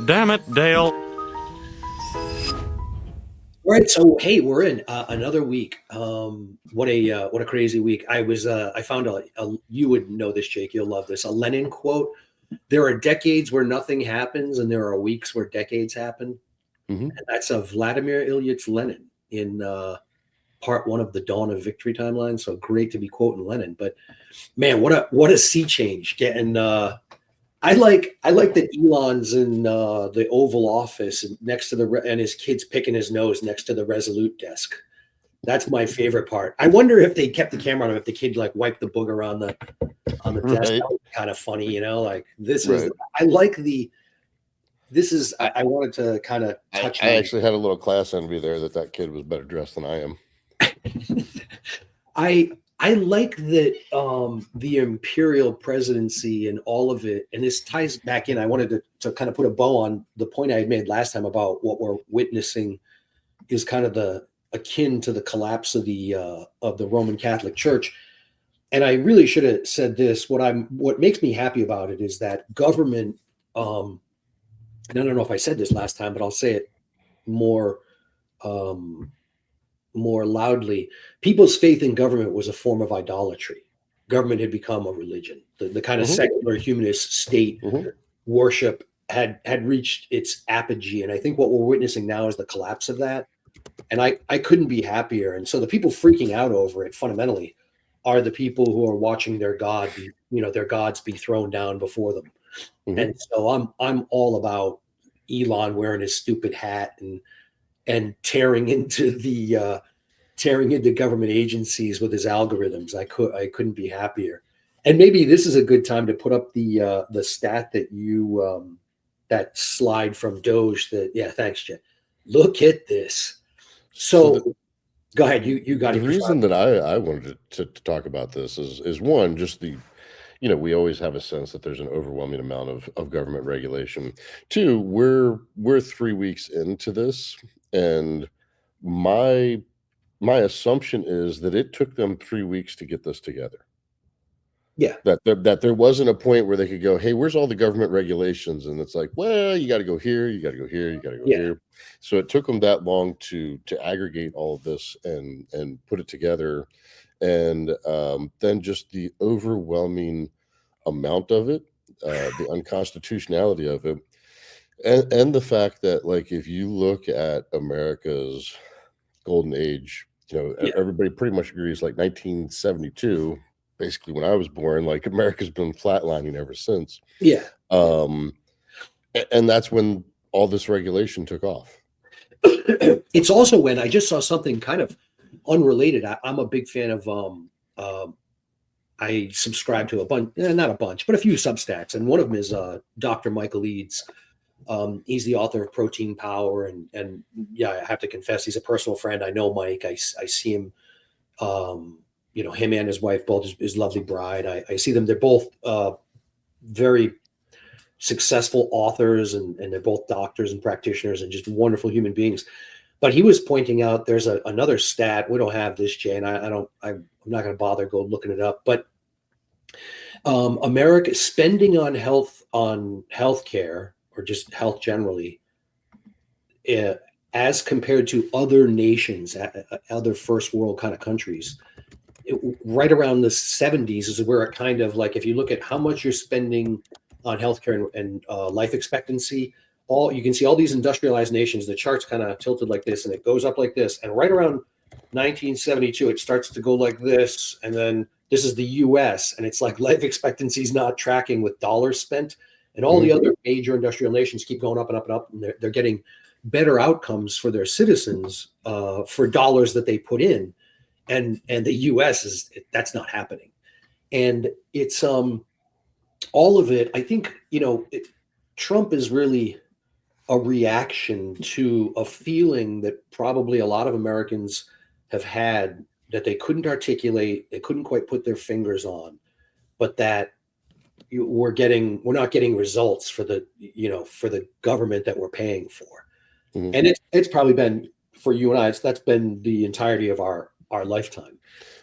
Damn it, Dale. All right, so hey, we're in another week. What a crazy week! I found a you would know this, Jake. You'll love this. A Lenin quote: "There are decades where nothing happens, and there are weeks where decades happen." Mm-hmm. And that's of Vladimir Ilyich Lenin in part one of the Dawn of Victory timeline. So great to be quoting Lenin. But man, what a sea change getting I like that Elon's in the Oval Office and next to and his kid's picking his nose next to the Resolute desk. That's my favorite part. I wonder if they kept the camera on him, if the kid like wiped the booger on the desk. Right. That was kind of funny, like this is. Right. I like the. This is. I, I wanted to kind of touch I on. actually had a little class envy there that kid was better dressed than I am. I like that the imperial presidency and all of it, and this ties back in. I wanted to kind of put a bow on the point I had made last time about what we're witnessing is kind of the akin to the collapse of the Roman Catholic Church. And I really should have said this. What makes me happy about it is that government. And I don't know if I said this last time, but I'll say it more. More loudly, people's faith in government was a form of idolatry. Government had become a religion. The kind of Mhm. secular humanist state Mhm. worship had reached its apogee. And I think what we're witnessing now is the collapse of that. And I couldn't be happier. And so the people freaking out over it fundamentally are the people who are watching their their gods be thrown down before them. Mhm. And so I'm all about Elon wearing his stupid hat and tearing into government agencies with his algorithms. I couldn't be happier. And maybe this is a good time to put up the stat that you that slide from Doge. That yeah, thanks, Jen. Look at this. So go ahead. You got The it. You're fine. reason that I wanted to talk about this is one, just we always have a sense that there's an overwhelming amount of government regulation. Two, we're 3 weeks into this, and my my assumption is that it took them 3 weeks to get this together. Yeah. That there wasn't a point where they could go, "Hey, where's all the government regulations?" And it's like, "Well, you got to go here, you got to go here, you got to go Yeah. here." So it took them that long to aggregate all of this and put it together, and then just the overwhelming amount of it, the unconstitutionality of it, and the fact that, like, if you look at America's golden age, Yeah. everybody pretty much agrees, like 1972, basically when I was born, like America's been flatlining ever since. Yeah. Um, and that's when all this regulation took off. It's also when I just saw something kind of unrelated. I'm a big fan of I subscribe to a bunch, not a bunch, but a few Substacks, and one of them is Dr. Michael Eads. He's the author of Protein Power, and yeah, I have to confess, he's a personal friend. I know Mike. I see him, him and his wife, both his lovely bride. I see them. They're both very successful authors, and they're both doctors and practitioners, and just wonderful human beings. But he was pointing out there's another stat. We don't have this, Jay, and I'm not going to bother go looking it up, but America spending on healthcare or just health generally, uh, as compared to other nations, other first world kind of countries, right around the 70s is where it kind of like if you look at how much you're spending on healthcare and life expectancy, all you can see all these industrialized nations, the charts kind of tilted like this, and it goes up like this, and right around 1972 it starts to go like this, and then this is the US, and it's like life expectancy is not tracking with dollars spent, and all the other major industrial nations keep going up and up and up, and they're getting better outcomes for their citizens for dollars that they put in, and the US that's not happening, and it's all of it. I think Trump is really a reaction to a feeling that probably a lot of Americans have had that they couldn't articulate, they couldn't quite put their fingers on, but that we're not getting results for the government that we're paying for. Mhm. And it's probably been for you and I, that's been the entirety of our lifetime.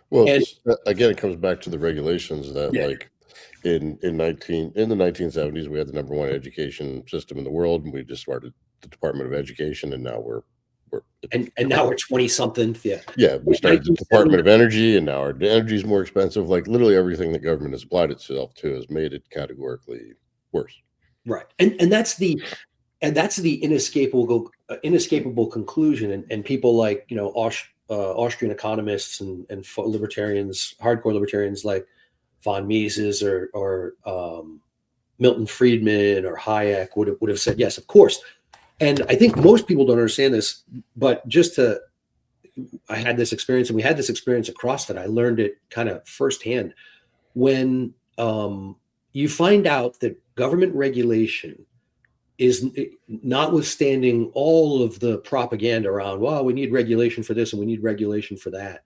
Well, And again, it comes back to the regulations that, yeah, like, in the 1970s, we had the number one education system in the world, and we just started the Department of Education, and now we're and now we're 20 something. Yeah. yeah, we started the 1970 Department of Energy, and now our energy is more expensive. Like literally everything that government has applied itself to has made it categorically worse. Right. And that's the inescapable conclusion. And people like, Austrian economists and libertarians, hardcore libertarians like von Mises or Milton Friedman or Hayek would have said, yes, of course. And I think most people don't understand this, but I had this experience, and we had this experience at CrossFit. I learned it kind of firsthand when you find out that government regulation is, notwithstanding all of the propaganda around, well, we need regulation for this and we need regulation for that.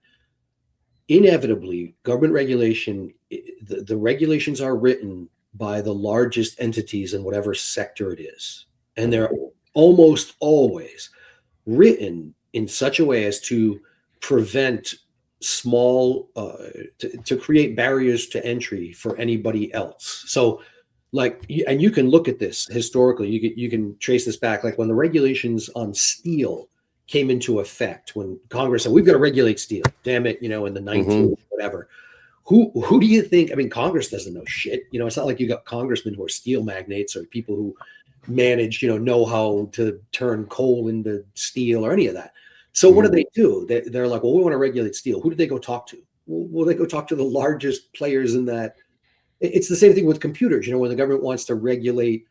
Inevitably, government regulation, the regulations are written by the largest entities in whatever sector it is. And they're almost always written in such a way as to prevent to create barriers to entry for anybody else. So and you can look at this historically, you can trace this back, like when the regulations on steel came into effect, when Congress said, we've got to regulate steel, damn it, in the 19th, whatever. Who do you think? I mean, Congress doesn't know shit. It's not like you got congressmen who are steel magnates or people who manage, know how to turn coal into steel or any of that. So what do? They're like, well, we want to regulate steel. Who did they go talk to? Well, they go talk to the largest players in that. It's the same thing with computers. When the government wants to regulate,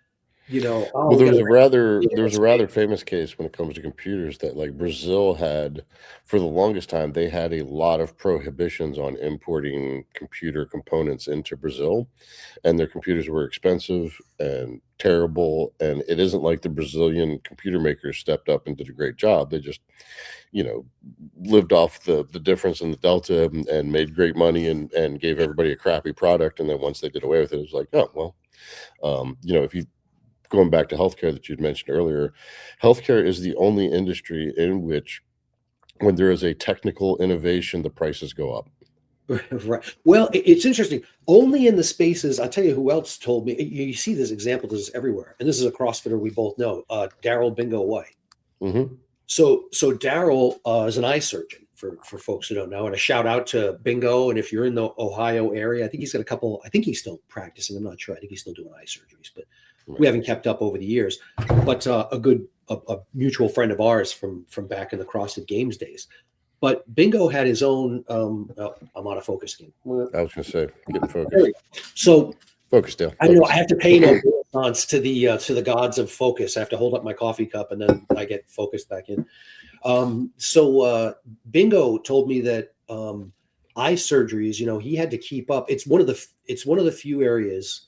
Well, there was a rather famous case when it comes to computers that like Brazil had for the longest time. They had a lot of prohibitions on importing computer components into Brazil, and their computers were expensive and terrible. And it isn't like the Brazilian computer makers stepped up and did a great job. They just, lived off the difference in the delta and made great money and gave everybody a crappy product. And then once they did away with it, it was like, oh, well, if you going back to healthcare that you'd mentioned earlier, healthcare is the only industry in which when there is a technical innovation, the prices go up. Right. Well, it's interesting. Only in the spaces, I'll tell you who else told me. You see this example, this is everywhere. And this is a CrossFitter we both know, Daryl Bingo White. Mm-hmm. So Daryl is an eye surgeon for folks who don't know, and a shout out to Bingo. And if you're in the Ohio area, I think he's got a couple, I think he's still practicing. I'm not sure. I think he's still doing eye surgeries, but we haven't kept up over the years. But a mutual friend of ours from back in the CrossFit Games days. But Bingo had his own. I'm out of focus again. I was going to say, getting focused. So focus down. I don't know. I have to pay no response to the gods of focus. I have to hold up my coffee cup and then I get focused back in. So Bingo told me that eye surgeries. He had to keep up. It's one of the few areas,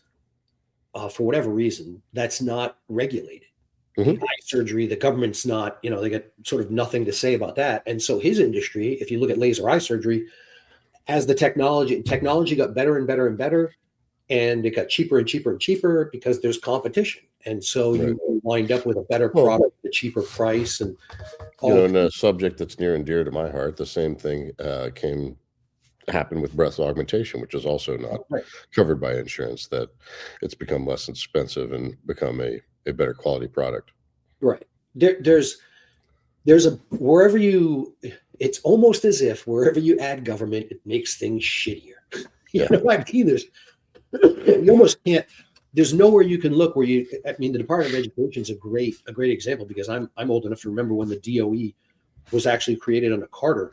for whatever reason, that's not regulated. Eye surgery, the government's not, they got sort of nothing to say about that. And so his industry, if you look at laser eye surgery, as the technology got better and better and better, and it got cheaper and cheaper and cheaper because there's competition. And so you wind up with a better product at a cheaper price. And and a subject that's near and dear to my heart, the same thing happened with breast augmentation, which is also not covered by insurance, that it's become less expensive and become a better quality product. Right. There's it's almost as if wherever you add government, it makes things shittier. You almost can't, there's nowhere you can look the Department of Education is a great example, because I'm old enough to remember when the DOE was actually created under Carter.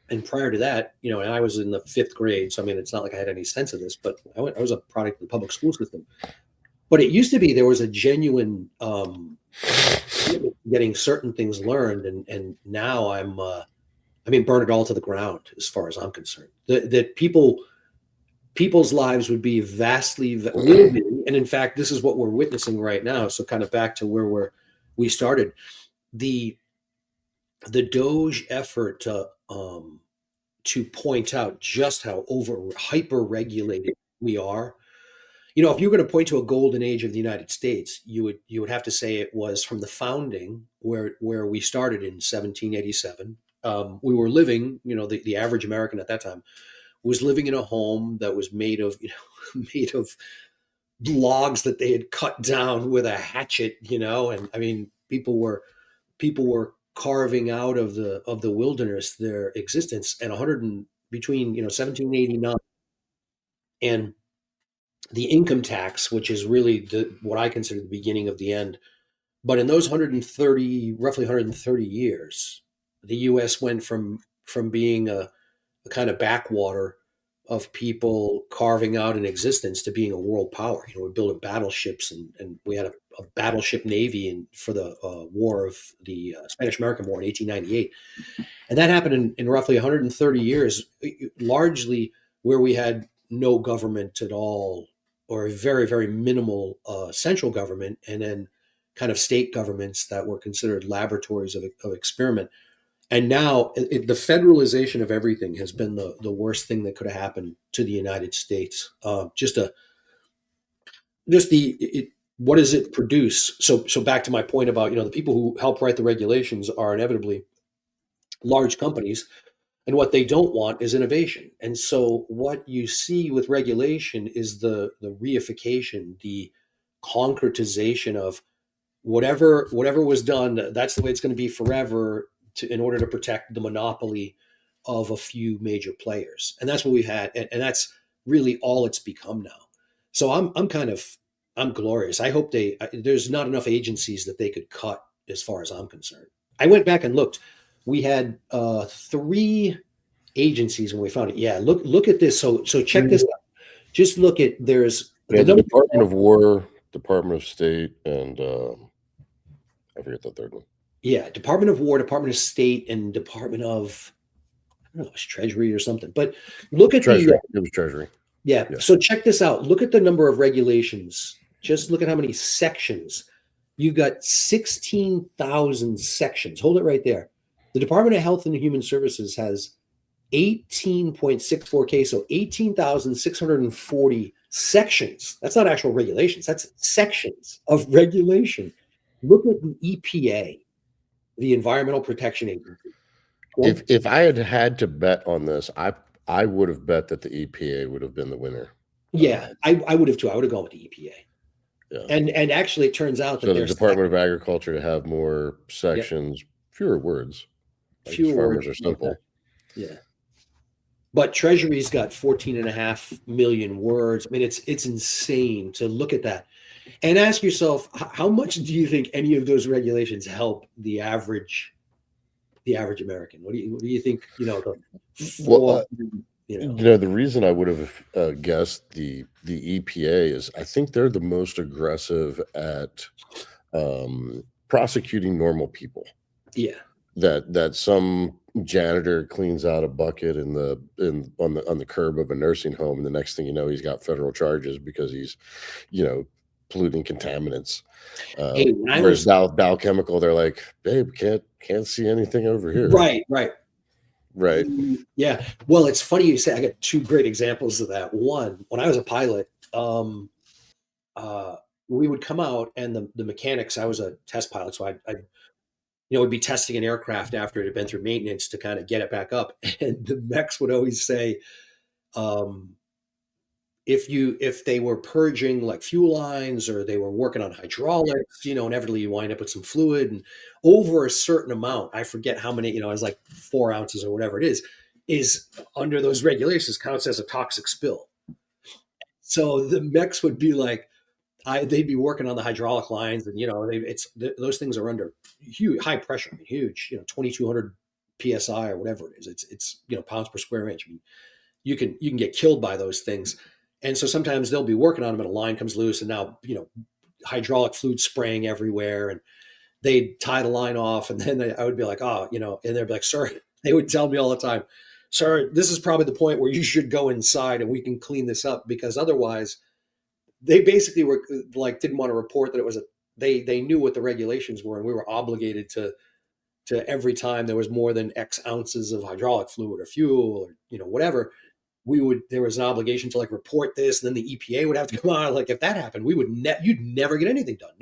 And prior to that, and I was in the 5th grade. So, it's not like I had any sense of this, but I was a product of the public school system. But it used to be there was a genuine getting certain things learned. And now I'm burn it all to the ground as far as I'm concerned. That people's lives would be vastly, and in fact, this is what we're witnessing right now. So kind of back to where we started. The Doge effort to point out just how hyper regulated we are. If you're going to point to a golden age of the United States, you would have to say it was from the founding, where we started in 1787. We were living, the average American at that time was living in a home that was made of, made of logs that they had cut down with a hatchet, and I mean, people were carving out of the wilderness their existence, and 100 and between 1789 and the income tax, which is really what I consider the beginning of the end. But in those roughly 130 years, the U.S. went from being a kind of backwater of people carving out an existence to being a world power. We're building battleships, and we had a battleship navy for the war of the Spanish-American War in 1898. And that happened in roughly 130 years, largely where we had no government at all, or a very, very minimal central government, and then kind of state governments that were considered laboratories of experiment. And now the federalization of everything has been the worst thing that could have happened to the United States. What does it produce? So back to my point about, the people who help write the regulations are inevitably large companies, and what they don't want is innovation. And so what you see with regulation is the reification, the concretization of whatever was done. That's the way it's going to be forever, in order to protect the monopoly of a few major players. And that's what we've had, and that's really all it's become now. So I'm glorious. I hope there's not enough agencies that they could cut, as far as I'm concerned. I went back and looked. We had 3 agencies when we found it. Yeah, look at this. So check this out. Just look at there's the Department of War, Department of State, and I forget the third one. Yeah, Department of War, Department of State, and Department of, I don't know, it's Treasury or something. But look at Treasury. It was Treasury. Yeah. So check this out. Look at the number of regulations. Just look at how many sections. You've got 16,000 sections. Hold it right there. The Department of Health and Human Services has 18.64K, so 18,640 sections. That's not actual regulations. That's sections of regulation. Look at the EPA, the Environmental Protection Agency. If I had to bet on this, I would have bet that the EPA would have been the winner. Yeah, I would have too. I would have gone with the EPA. Yeah. And actually, it turns out that the Department of Agriculture to have more sections, fewer words. Fewer farmers words are simple. Yeah. But Treasury's got 14.5 million words. I mean, it's insane to look at that and ask yourself, how much do you think any of those regulations help the average American? What do you think? The reason I would have guessed the EPA is I think they're the most aggressive at prosecuting normal people. Yeah. That some janitor cleans out a bucket on the curb of a nursing home, and the next thing you know, he's got federal charges because he's, polluting contaminants. Whereas Dow Chemical, they're like, babe, can't see anything over here. Right. Yeah. Well, it's funny you say. I got 2 great examples of that. One, when I was a pilot, we would come out, and the mechanics. I was a test pilot, so I would be testing an aircraft after it had been through maintenance to kind of get it back up. And the mechs would always say, if they were purging like fuel lines, or they were working on hydraulics, inevitably you wind up with some fluid, and over a certain amount, I forget how many, it's like 4 ounces or whatever it is under those regulations counts as a toxic spill. So the mechs would be like, they'd be working on the hydraulic lines, and those things are under huge high pressure, huge, 2,200 psi or whatever it is. It's pounds per square inch. I mean, you can get killed by those things, and so sometimes they'll be working on them, and a line comes loose, and now hydraulic fluid spraying everywhere, and they'd tie the line off, and then I would be like, and they'd be like, sir, they would tell me all the time, sir, this is probably the point where you should go inside and we can clean this up, because otherwise. They basically were like, didn't want to report that it was they knew what the regulations were, and we were obligated to every time there was more than X ounces of hydraulic fluid or fuel or whatever, there was an obligation to like report this, and then the EPA would have to come on. Like if that happened, you'd never get anything done.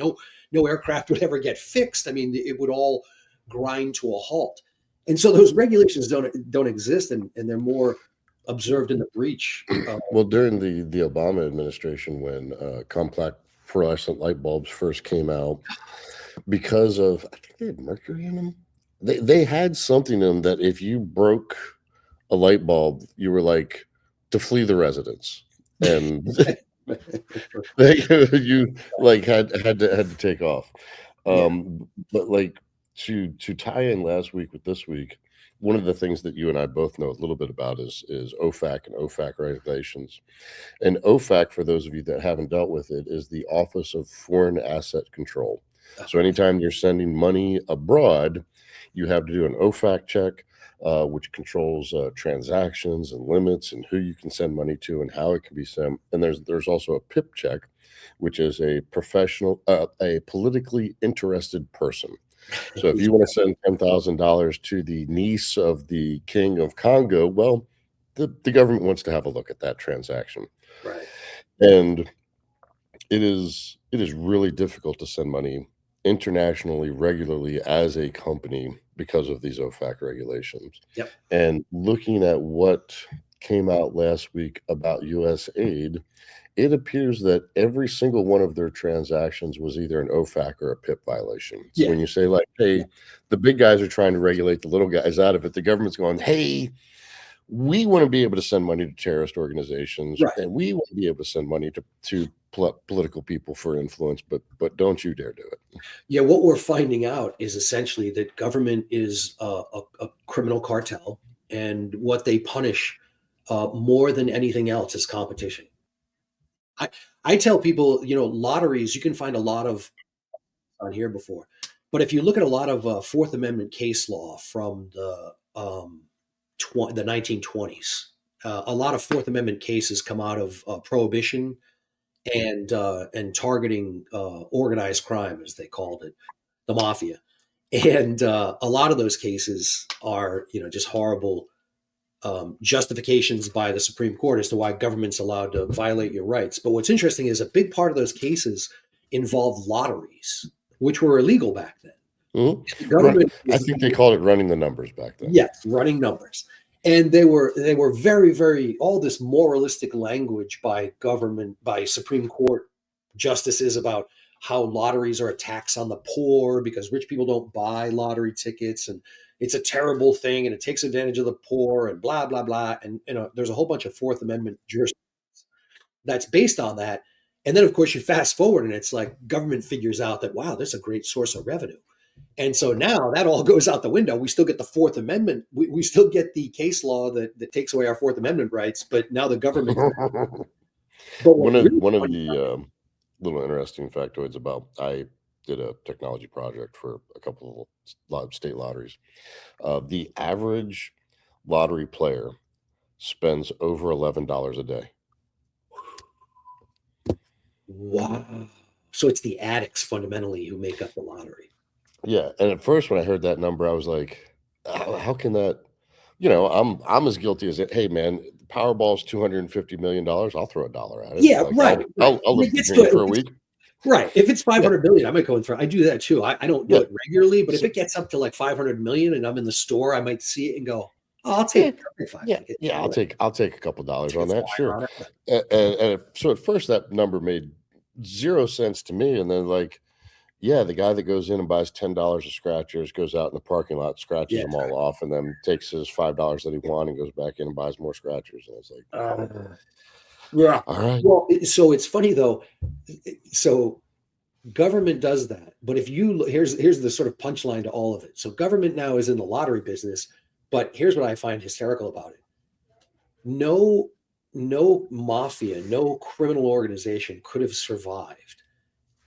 No aircraft would ever get fixed. I mean, it would all grind to a halt. And so those regulations don't exist, and they're more observed in the breach. Well, during the Obama administration, when compact fluorescent light bulbs first came out, because of I think they had mercury in them. They had something in them that if you broke a light bulb, you were like to flee the residence, and you like had to take off. Yeah. But like to tie in last week with this week, one of the things that you and I both know a little bit about is OFAC and OFAC regulations. And OFAC, for those of you that haven't dealt with it, is the Office of Foreign Asset Control. So anytime you're sending money abroad, you have to do an OFAC check, which controls transactions and limits and who you can send money to and how it can be sent. And there's also a PIP check, which is a politically interested person. So if you want to send $10,000 to the niece of the king of Congo, well, the government wants to have a look at that transaction. Right. And it is really difficult to send money internationally regularly as a company because of these OFAC regulations. Yep. And looking at what came out last week about US aid, it appears that every single one of their transactions was either an OFAC or a PIP violation. So when you say like, hey, the big guys are trying to regulate the little guys out of it, the government's going, hey, we want to be able to send money to terrorist organizations, and we want to be able to send money to political people for influence, but don't you dare do it. Yeah, what we're finding out is essentially that government is a criminal cartel, and what they punish more than anything else is competition. I tell people, lotteries, you can find a lot of on here before, but if you look at a lot of Fourth Amendment case law from the 1920s, a lot of Fourth Amendment cases come out of prohibition and targeting organized crime, as they called it, the mafia. And a lot of those cases are, just horrible justifications by the Supreme Court as to why government's allowed to violate your rights. But what's interesting is a big part of those cases involved lotteries, which were illegal back then. Mm-hmm. Government, I think they called it running the numbers back then. Yes, running numbers. And they were very, very, all this moralistic language by government, by Supreme Court justices about how lotteries are a tax on the poor because rich people don't buy lottery tickets, and it's a terrible thing and it takes advantage of the poor and blah, blah, blah. And, there's a whole bunch of Fourth Amendment jurisprudence that's based on that. And then, of course, you fast forward and it's like government figures out that, wow, that's a great source of revenue. And so now that all goes out the window. We still get the Fourth Amendment. We still get the case law that takes away our Fourth Amendment rights, but now the government. But one of the little interesting factoids about, I did a technology project for a couple of state lotteries. The average lottery player spends over $11 a day. Wow. So it's the addicts fundamentally who make up the lottery. Yeah. And at first when I heard that number, I was like, how can that, I'm as guilty as it. Hey man, Powerball's $250 million. I'll throw $1 at it. Yeah, like, right. I'll live for a week. Right. If it's 500 million, I might go in for. I do that too. I don't do it regularly, but if it gets up to like 500 million and I'm in the store, I might see it and go, "Oh, I'll take it." Yeah, I'll take a couple dollars on that, sure. And so at first that number made zero sense to me, and then the guy that goes in and buys $10 of scratchers goes out in the parking lot, scratches them all off, and then takes his $5 that he won and goes back in and buys more scratchers. And it's like, yeah. All right. Well, so it's funny though. So government does that, but if you here's the sort of punchline to all of it. So government now is in the lottery business, but here's what I find hysterical about it. No mafia, no criminal organization could have survived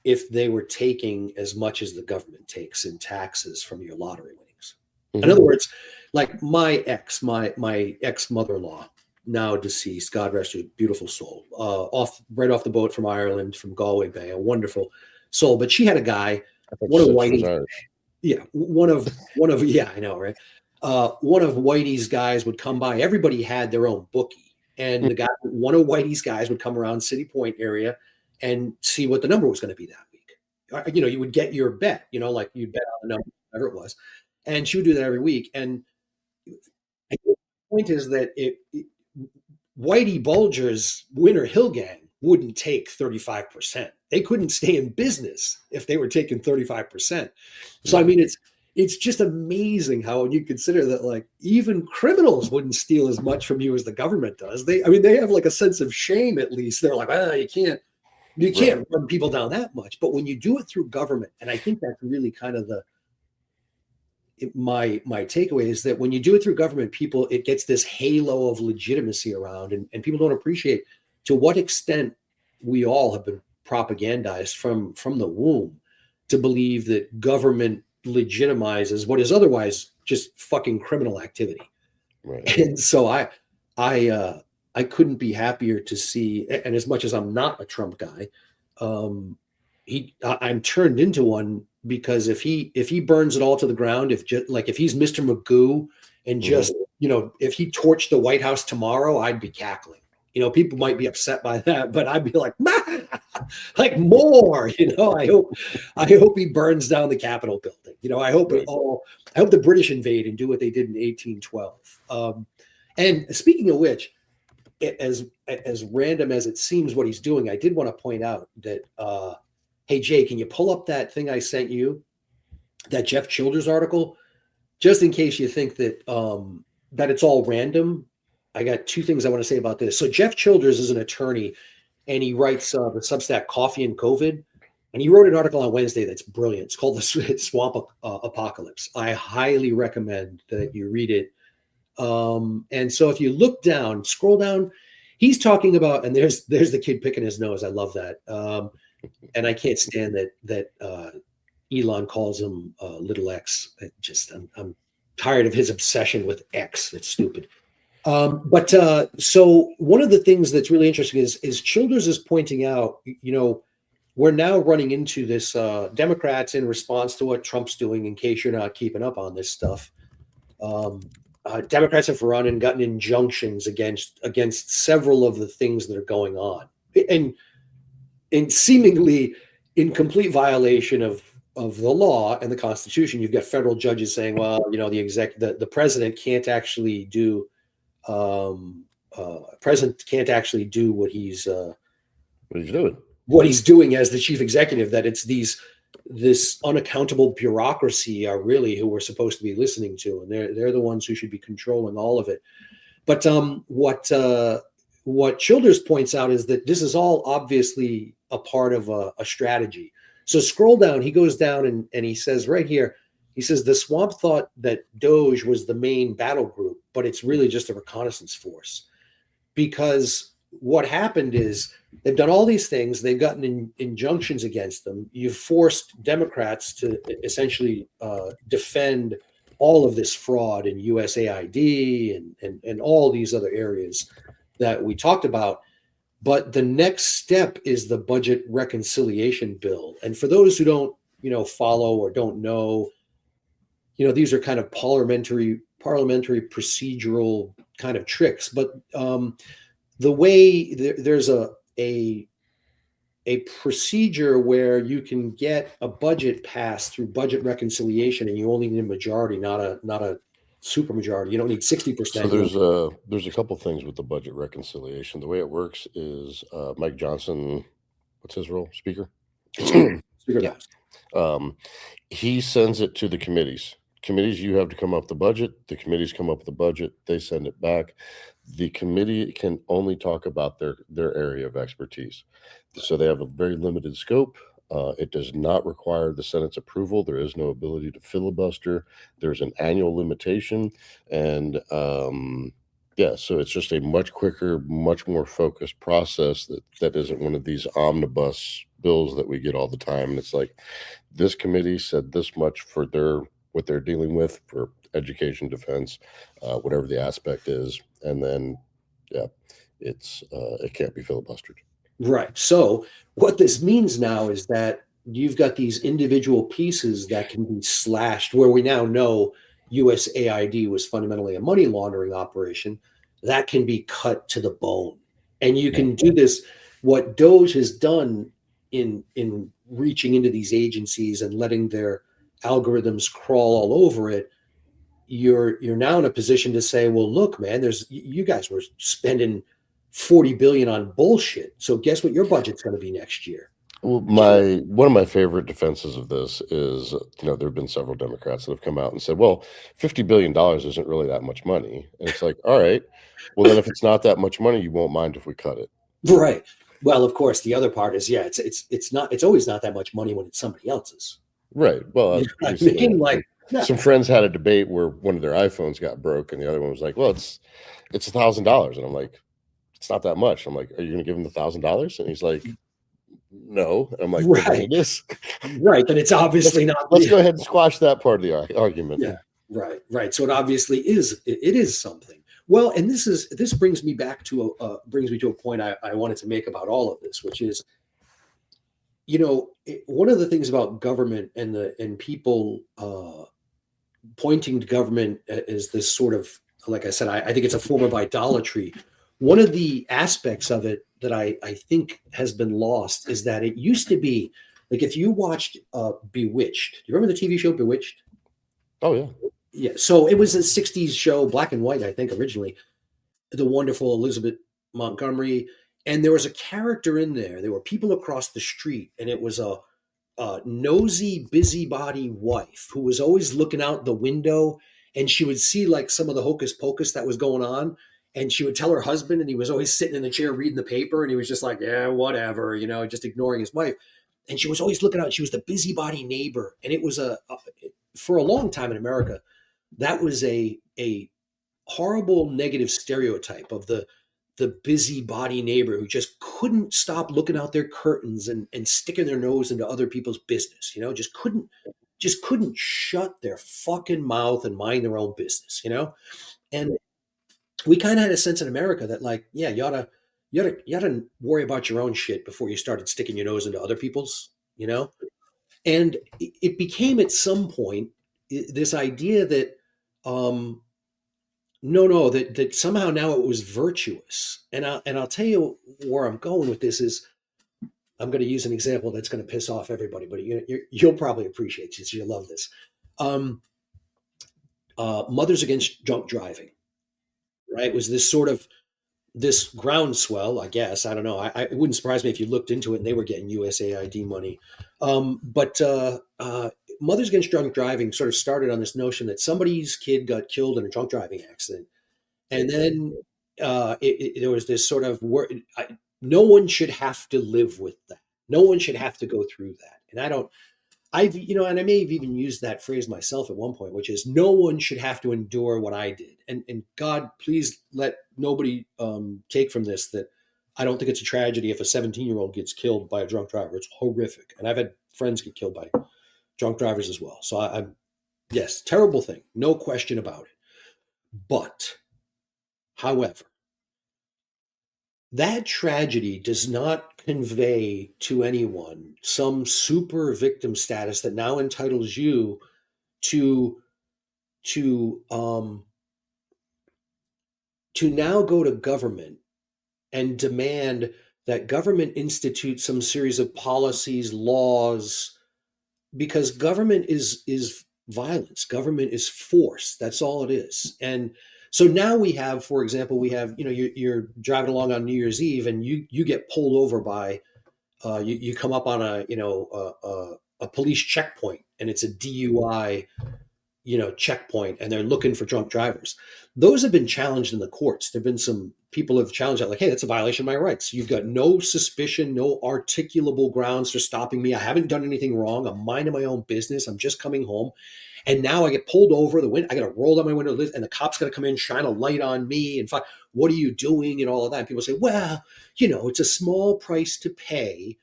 if they were taking as much as the government takes in taxes from your lottery winnings. Mm-hmm. In other words, like my ex mother-in-law, now deceased, God rest her beautiful soul, right off the boat from Ireland, from Galway Bay, a wonderful soul. But she had a guy, one of Whitey's, I know, right? One of Whitey's guys would come by. Everybody had their own bookie, and one of Whitey's guys would come around City Point area and see what the number was going to be that week. You would get your bet, like you'd bet on the number, whatever it was, and she would do that every week. And the point is that Whitey Bulger's Winter Hill Gang wouldn't take 35%. They couldn't stay in business if they were taking 35%. So I mean, it's just amazing how, when you consider that, like, even criminals wouldn't steal as much from you as the government does. They have like a sense of shame, at least. They're like, you can't run people down that much. But when you do it through government, and I think that's really kind of my takeaway is that when you do it through government, it gets this halo of legitimacy around, and people don't appreciate to what extent we all have been propagandized from the womb to believe that government legitimizes what is otherwise just fucking criminal activity. Right. And so I couldn't be happier to see, and as much as I'm not a Trump guy, I'm turned into one, because if he burns it all to the ground, if he's Mr. Magoo and just, if he torched the White House tomorrow, I'd be cackling. People might be upset by that, but I'd be like, like more. I hope he burns down the Capitol building. I hope I hope the British invade and do what they did in 1812. And speaking of which, as random as it seems what he's doing, I did want to point out that, hey Jay, can you pull up that thing I sent you, that Jeff Childers article, just in case you think that that it's all random. I got two things I want to say about this. So Jeff Childers is an attorney, and he writes the Substack Coffee and COVID, and he wrote an article on Wednesday that's brilliant. It's called The Swamp Apocalypse. I highly recommend that you read it. And so if you look down, scroll down, he's talking about, and there's the kid picking his nose. I love that. And I can't stand that Elon calls him little X. I'm tired of his obsession with X. It's stupid. But so one of the things that's really interesting is Childers is pointing out, we're now running into this, Democrats, in response to what Trump's doing, in case you're not keeping up on this stuff. Democrats have run and gotten injunctions against several of the things that are going on, and seemingly in complete violation of the law and the Constitution. You've got federal judges saying, well, the president can't actually do what he's doing. What he's doing as the chief executive. That it's this unaccountable bureaucracy are really who we're supposed to be listening to, and they're the ones who should be controlling all of it. But what Childers points out is that this is all obviously a part of a strategy. So scroll down, he goes down and he says right here, he says the swamp thought that Doge was the main battle group, but it's really just a reconnaissance force. Because what happened is they've done all these things, they've gotten injunctions against them. You've forced Democrats to essentially defend all of this fraud in USAID and all these other areas that we talked about. But the next step is the budget reconciliation bill. And for those who don't, follow or don't know, these are kind of parliamentary procedural kind of tricks. But the way there's a procedure where you can get a budget passed through budget reconciliation, and you only need a majority, not a super majority. You don't need 60%. So there's a couple things with the budget reconciliation. The way it works is Mike Johnson, what's his role? Speaker. Yeah. He sends it to the committees. Committees, you have to come up with the budget. The committees come up with the budget. They send it back. The committee can only talk about their area of expertise. So they have a very limited scope. It does not require the Senate's approval. There is no ability to filibuster. There's an annual limitation. And so it's just a much quicker, much more focused process that isn't one of these omnibus bills that we get all the time. And it's like, this committee said this much for what they're dealing with for education, defense, whatever the aspect is. And then, it can't be filibustered. Right. So what this means now is that you've got these individual pieces that can be slashed, where we now know USAID was fundamentally a money laundering operation that can be cut to the bone. And you can do this. What Doge has done in reaching into these agencies and letting their algorithms crawl all over it, you're now in a position to say, well, look, man, you guys were spending 40 billion on bullshit. So guess what your budget's going to be next year? Well, one of my favorite defenses of this is, there have been several Democrats that have come out and said, "Well, $50 billion isn't really that much money," and it's like, all right, well then, if it's not that much money, you won't mind if we cut it, Right. Well, of course, the other part is, yeah, it's not, it's always not that much money when it's somebody else's. right? Well, You as know what I recently, mean? Like, yeah, some friends had a debate where one of their iPhones got broke, and the other one was like, "Well, it's $1,000," and I'm like, "It's not that much." I'm like, "Are you going to give him the $1,000?" And he's like, "No," and I'm like, "Well, then right, it is." right. Then it's let's obviously not. let's go ahead and squash that part of the argument. Yeah, right, right. So it obviously is. It is something. Well, and this brings me back to brings me to a point I wanted to make about all of this, which is, one of the things about government and people pointing to government as this sort of, like I said, I think it's a form of idolatry. One of the aspects of it that I think has been lost is that it used to be like, if you watched Bewitched. Do you remember the TV show Bewitched? Oh yeah. Yeah. So it was a 60s show, black and white, I think, originally. The wonderful Elizabeth Montgomery. And there was a character in there. There were people across the street, and it was a nosy, busybody wife who was always looking out the window, and she would see like some of the hocus pocus that was going on. And she would tell her husband, and he was always sitting in the chair reading the paper, and he was just like, yeah, whatever, just ignoring his wife. And she was always looking out. She was the busybody neighbor. And it was for a long time in America, that was a horrible negative stereotype of the busybody neighbor who just couldn't stop looking out their curtains and sticking their nose into other people's business, just couldn't shut their fucking mouth and mind their own business. And we kind of had a sense in America that, like, yeah, you oughta worry about your own shit before you started sticking your nose into other people's. And it became at some point this idea that um no, that somehow now it was virtuous. And I'll tell you where I'm going with this is, I'm going to use an example that's going to piss off everybody, but you'll probably appreciate this. You'll love this. Um, Mothers Against Drunk Driving, right? Was this sort of this groundswell, I guess. I don't know. It wouldn't surprise me if you looked into it and they were getting USAID money. But Mothers Against Drunk Driving sort of started on this notion that somebody's kid got killed in a drunk driving accident. And then there was this sort of word, no one should have to live with that. No one should have to go through that. And and I may have even used that phrase myself at one point, which is, no one should have to endure what I did. And God, please let nobody take from this that I don't think it's a tragedy if a 17-year-old gets killed by a drunk driver. It's horrific. And I've had friends get killed by drunk drivers as well. So yes, terrible thing. No question about it. But, however, that tragedy does not convey to anyone some super victim status that now entitles you to to um to now go to government and demand that government institute some series of policies, laws, because government is violence. Government is force. That's all it is. And so now we have, for example, you're driving along on New Year's Eve, and you get pulled over by you come up on a police checkpoint, and it's a DUI checkpoint, and they're looking for drunk drivers. Those have been challenged in the courts. There've been some people have challenged that, like, hey, that's a violation of my rights. You've got no suspicion, no articulable grounds for stopping me. I haven't done anything wrong. I'm minding my own business. I'm just coming home. And now I get pulled over. I got to roll down my window, and the cop's got to come in, shine a light on me, and what are you doing, and all of that. And people say, well, it's a small price to pay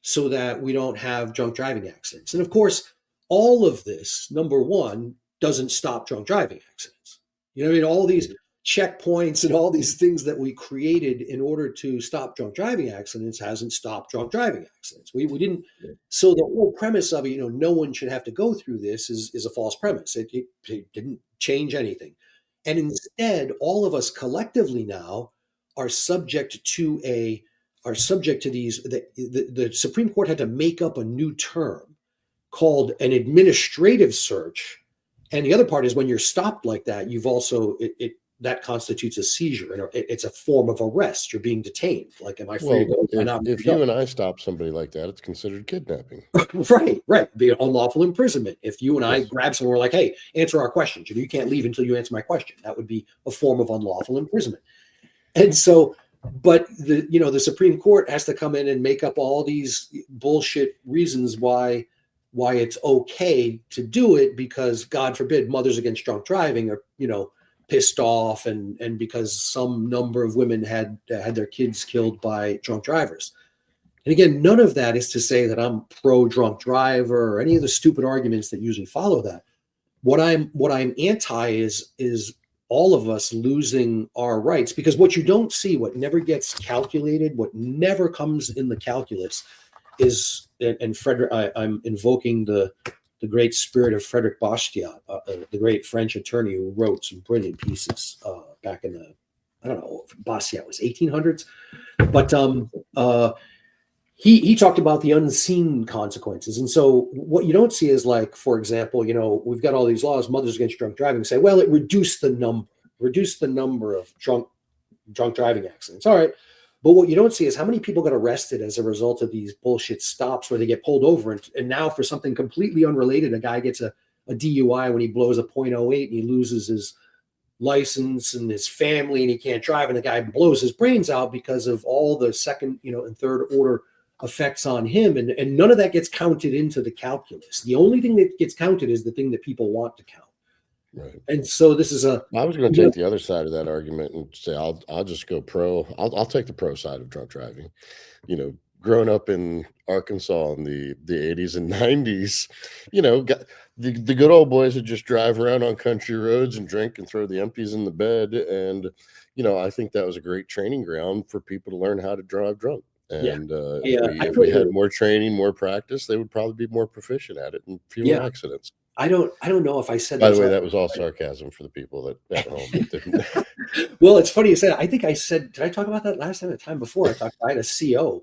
so that we don't have drunk driving accidents. And of course, all of this, number one, doesn't stop drunk driving accidents. You know what I mean? All these checkpoints and all these things that we created in order to stop drunk driving accidents hasn't stopped drunk driving accidents. We didn't. So the whole premise of it, no one should have to go through this is a false premise. It didn't change anything. And instead, all of us collectively now are subject to these. The Supreme Court had to make up a new term called an administrative search. And the other part is, when you're stopped like that, you've also that constitutes a seizure, and it's a form of arrest. You're being detained. Like, am I free to Well, go? Am I not free to if you go? and I stop somebody like that, it's considered kidnapping. Right. Be unlawful imprisonment. If you and I Yes. grab someone, we're like, hey, answer our questions. You can't leave until you answer my question. That would be a form of unlawful imprisonment. And so, but the Supreme Court has to come in and make up all these bullshit reasons why it's okay to do it, because God forbid Mothers Against Drunk Driving are, pissed off, and because some number of women had their kids killed by drunk drivers. And again, none of that is to say that I'm pro drunk driver or any of the stupid arguments that usually follow that. What I'm anti is all of us losing our rights, because what you don't see, what never gets calculated, what never comes in the calculus is, and Frederick, I'm invoking the great spirit of Frederick Bastiat, the great French attorney who wrote some brilliant pieces back in the, I don't know, Bastiat was 1800s, but he talked about the unseen consequences. And so what you don't see is, like, for example, we've got all these laws, Mothers Against Drunk Driving, say, well, it reduced the number of drunk driving accidents. All right. But what you don't see is how many people got arrested as a result of these bullshit stops where they get pulled over. And now, for something completely unrelated, a guy gets a DUI when he blows a .08 and he loses his license and his family and he can't drive. And the guy blows his brains out because of all the second, and third order effects on him. And none of that gets counted into the calculus. The only thing that gets counted is the thing that people want to count. Right. And so this is I was going to take the other side of that argument and say I'll just go pro. I'll take the pro side of drunk driving. Growing up in Arkansas in the 80s and 90s, got the good old boys would just drive around on country roads and drink and throw the empties in the bed. And I think that was a great training ground for people to learn how to drive drunk. And if we had more training, more practice, they would probably be more proficient at it and fewer accidents. I don't know if I said that. By the way, that was all sarcasm for the people that at home that didn't. Well, it's funny you said. I think I said, did I talk about that last time? The time before, I had a CO.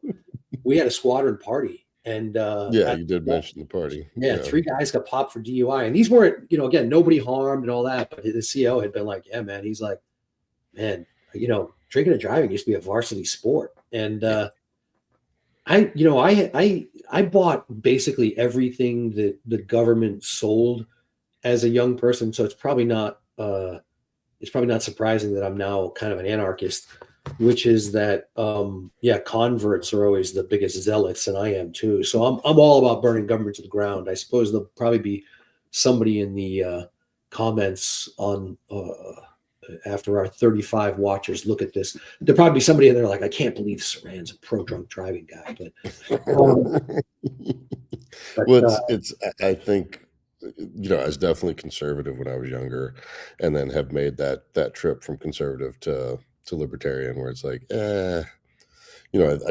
We had a squadron party, and you did mention the party. Yeah, 3 guys got popped for DUI, and these weren't, again, nobody harmed and all that. But the CO had been like, yeah, man. He's like, man, drinking and driving used to be a varsity sport, and I bought basically everything that the government sold as a young person. So it's probably not surprising that I'm now kind of an anarchist, which is that converts are always the biggest zealots, and I am too. So I'm all about burning government to the ground. I suppose there'll probably be somebody in the comments on after our 35 watchers look at this. There'll probably be somebody in there like, I can't believe Sevan's a pro drunk driving guy. But it's I think I was definitely conservative when I was younger, and then have made that trip from conservative to libertarian, where it's like, I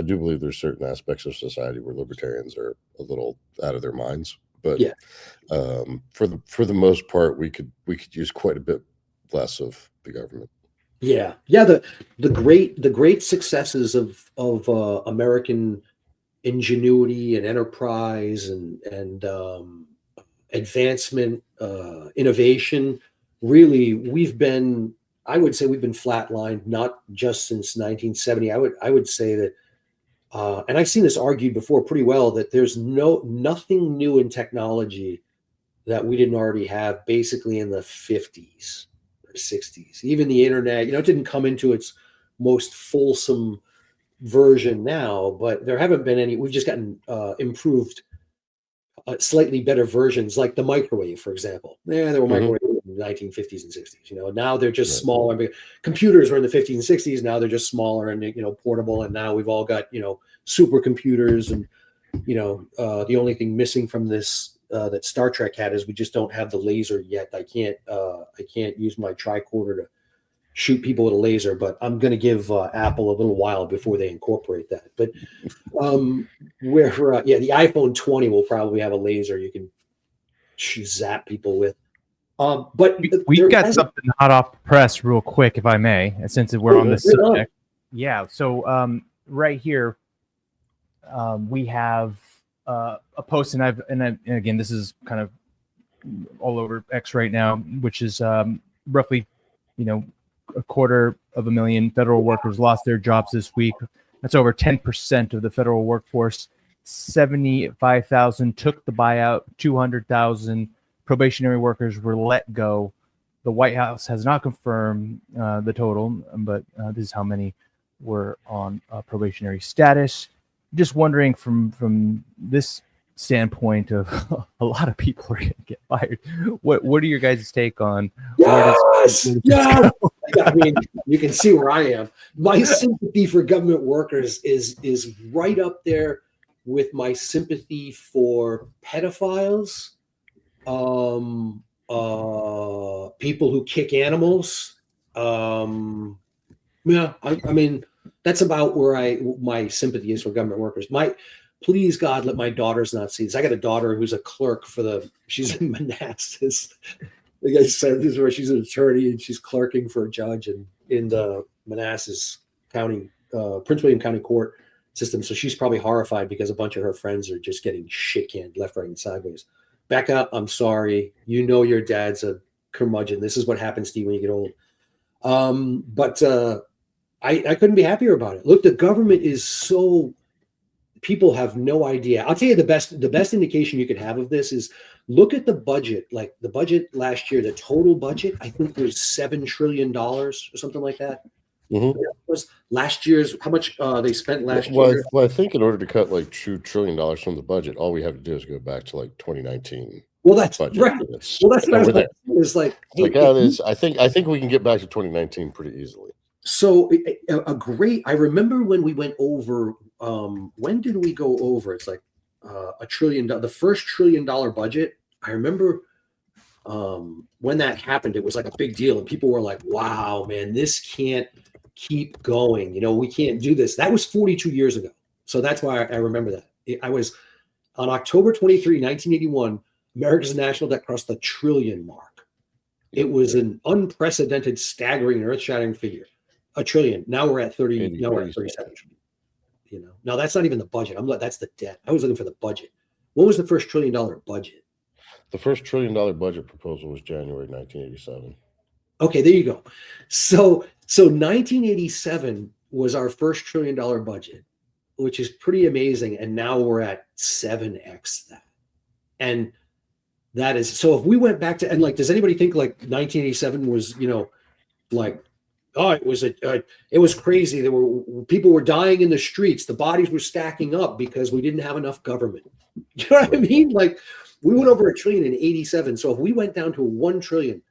do believe there's certain aspects of society where libertarians are a little out of their minds, but for the most part, we could use quite a bit less of the government. Yeah. The great successes of American ingenuity and enterprise and advancement, innovation. Really, I would say we've been flatlined, not just since 1970. I would say that, and I've seen this argued before pretty well, that there's nothing new in technology that we didn't already have basically in the 50s or 60s. Even the internet, it didn't come into its most fulsome version now, but there haven't been any. We've just gotten improved, slightly better versions, like the microwave, for example. There were microwaves in the 1950s and 60s. Now they're just smaller. Computers were in the 50s and 60s. Now they're just smaller and portable. And now we've all got supercomputers. And the only thing missing from this that Star Trek had is we just don't have the laser yet. I can't use my tricorder to shoot people with a laser, but I'm going to give Apple a little while before they incorporate that. But the iPhone 20 will probably have a laser you can zap people with. But we've got something hot off the press real quick, if I may, since we're on this subject. Yeah. So right here, we have a post, and again, this is kind of all over X right now, which is roughly, 250,000 federal workers lost their jobs this week. That's over 10% of the federal workforce. 75,000 took the buyout. 200,000 probationary workers were let go. The White House has not confirmed the total, but this is how many were on probationary status. Just wondering from this standpoint of a lot of people are going to get fired. What are your guys' take on? Yes, yeah. I mean, you can see where I am. My sympathy for government workers is right up there with my sympathy for pedophiles, people who kick animals. Yeah, I mean, that's about where my sympathy is for government workers. Please God, let my daughters not see this. I got a daughter who's a clerk she's in Manassas. Like I said, this is where she's an attorney and she's clerking for a judge in the Manassas County, Prince William County Court system. So she's probably horrified because a bunch of her friends are just getting shit canned left, right, and sideways. Becca, I'm sorry. You know your dad's a curmudgeon. This is what happens to you when you get old. But I couldn't be happier about it. Look, the government is so, people have no idea. I'll tell you the best indication you could have of this is look at the budget. Like the budget last year, the total budget, I think was $7 trillion or something like that. Mm-hmm. That was last year's, how much they spent last year. Well, I think in order to cut like $2 trillion from the budget, all we have to do is go back to like 2019. Well, that's budget. right. Well, that's what I was like. It's like, hey, I think we can get back to 2019 pretty easily. So I remember when we went over, when did we go over? It's like $1 trillion, the first $1 trillion budget. I remember when that happened, it was like a big deal. And people were like, wow, man, this can't keep going. You know, we can't do this. That was 42 years ago. So that's why I remember that. I was on October 23, 1981, America's national debt crossed the trillion mark. It was an unprecedented, staggering, earth-shattering figure. $1 trillion. Now we're at 30. Now we're at 37 trillion. You know, now that's not even the budget. That's the debt. I was looking for the budget. What was the first $1 trillion budget? The first $1 trillion budget proposal was January 1987. Okay, there you go. So 1987 was our first $1 trillion budget, which is pretty amazing. And now we're at 7x that. And that is, so if we went back to, and like, does anybody think like 1987 was, you know, like, oh, it was crazy. People were dying in the streets. The bodies were stacking up because we didn't have enough government. You know what I mean? Like we went over $1 trillion in 87. So if we went down to $1 trillion,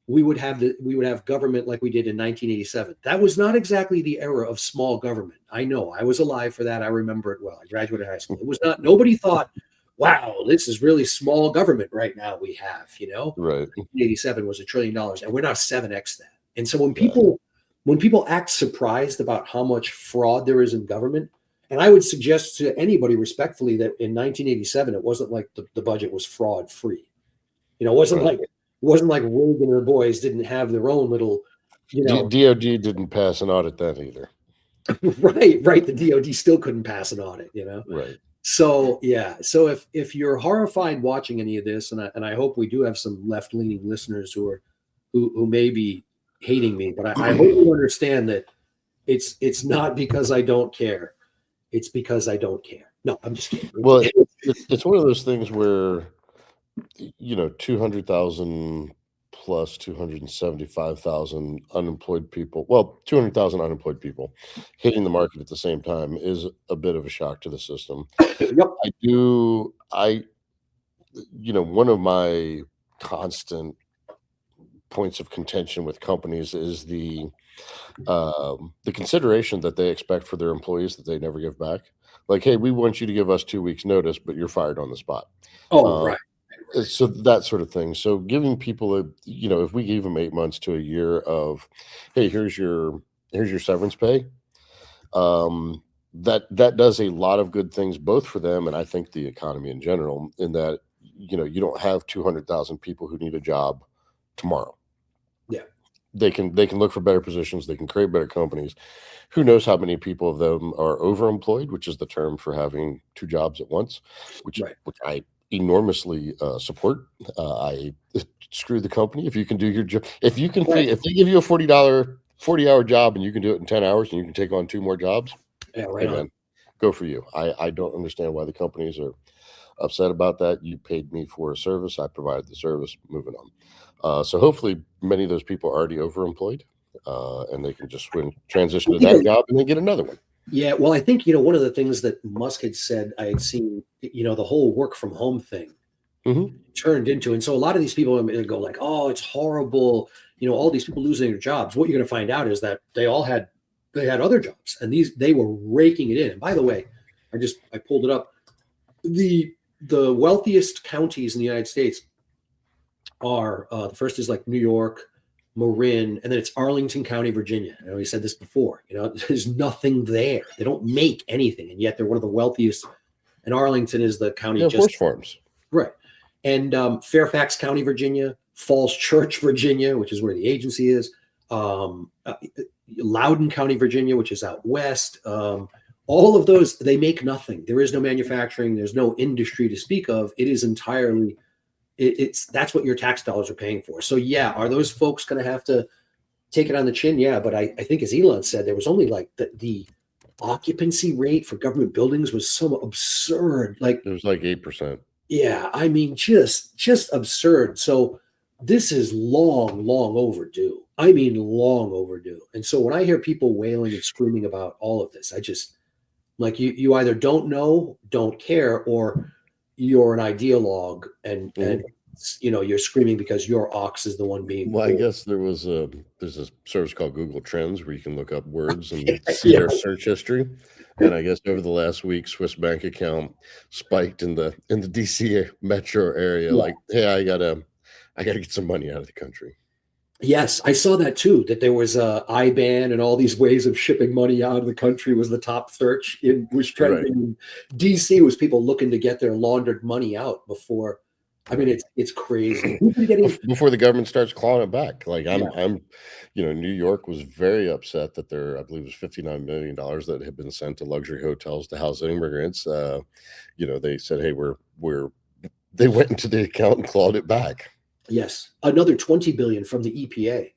we would have government like we did in 1987. That was not exactly the era of small government. I know. I was alive for that. I remember it well. I graduated high school. It was not. Nobody thought, wow, this is really small government right now. We have, you know, right. 1987 was $1 trillion, and we're now 7x that. And so when people act surprised about how much fraud there is in government, and I would suggest to anybody respectfully that in 1987 it wasn't like the budget was fraud free. You know, it wasn't like Reagan and the boys didn't have their own little, you know. DOD didn't pass an audit then either. Right. The DOD still couldn't pass an audit, you know. Right. So yeah. So if you're horrified watching any of this, and I hope we do have some left-leaning listeners who may be hating me, but I hope you understand that it's not because I don't care. It's because I don't care. No, I'm just kidding. Well, it's one of those things where, you know, 200,000 plus 275,000 unemployed people. Well, 200,000 unemployed people hitting the market at the same time is a bit of a shock to the system. Yep. You know, one of my constant points of contention with companies is the consideration that they expect for their employees that they never give back. Like, hey, we want you to give us 2 weeks notice, but you're fired on the spot. Oh, right. So that sort of thing. So giving people you know, if we gave them 8 months to a year of, hey, here's your severance pay, that does a lot of good things, both for them and I think the economy in general, in that, you know, you don't have 200,000 people who need a job tomorrow. Yeah. They can look for better positions. They can create better companies. Who knows how many people of them are overemployed, which is the term for having two jobs at once, which I enormously support. I screw the company if you can do your job. If you can, if they give you a $40 40-hour job and you can do it in 10 hours and you can take on 2 more jobs. Yeah, right Hey, on. man, go for you. I don't understand why the companies are upset about that. You paid me for a service. I provided the service. Moving on. So hopefully many of those people are already overemployed and they can just transition to that job and then get another one. Yeah, well, I think, one of the things that Musk had said, I had seen, the whole work from home thing turned into, and so a lot of these people go like, oh, it's horrible, all these people losing their jobs. What you're going to find out is that they had other jobs, and they were raking it in. And by the way, I pulled it up. The wealthiest counties in the United States are the first is like New York, Marin, and then it's Arlington County, Virginia. I know we said this before. There's nothing there. They don't make anything, and yet they're one of the wealthiest. And Arlington is the county horse farms, right? And Fairfax County, Virginia, Falls Church, Virginia, which is where the agency is. Loudoun County, Virginia, which is out west. All of those, they make nothing. There is no manufacturing. There's no industry to speak of. It is entirely. That's what your tax dollars are paying for. So yeah, are those folks going to have to take it on the chin? Yeah, but I think as Elon said, there was only like the occupancy rate for government buildings was so absurd. Like it was like 8%. Yeah, I mean, just absurd. So this is long overdue. I mean, long overdue. And so when I hear people wailing and screaming about all of this, I just like you either don't know, don't care, or you're an ideologue and you're screaming because your ox is the one being. Well, I guess there's a service called Google Trends where you can look up words and see their search history. And I guess over the last week, Swiss bank account spiked in the DC metro area. Yeah. Like, hey, I gotta get some money out of the country. Yes, I saw that too. That there was a IBAN and all these ways of shipping money out of the country was the top search was trending. Right. DC was people looking to get their laundered money out before. I mean, it's crazy. Before the government starts clawing it back. Like I'm, New York was very upset that I believe it was $59 million that had been sent to luxury hotels to house immigrants. They said, hey, they went into the account and clawed it back. Yes, another $20 billion from the EPA.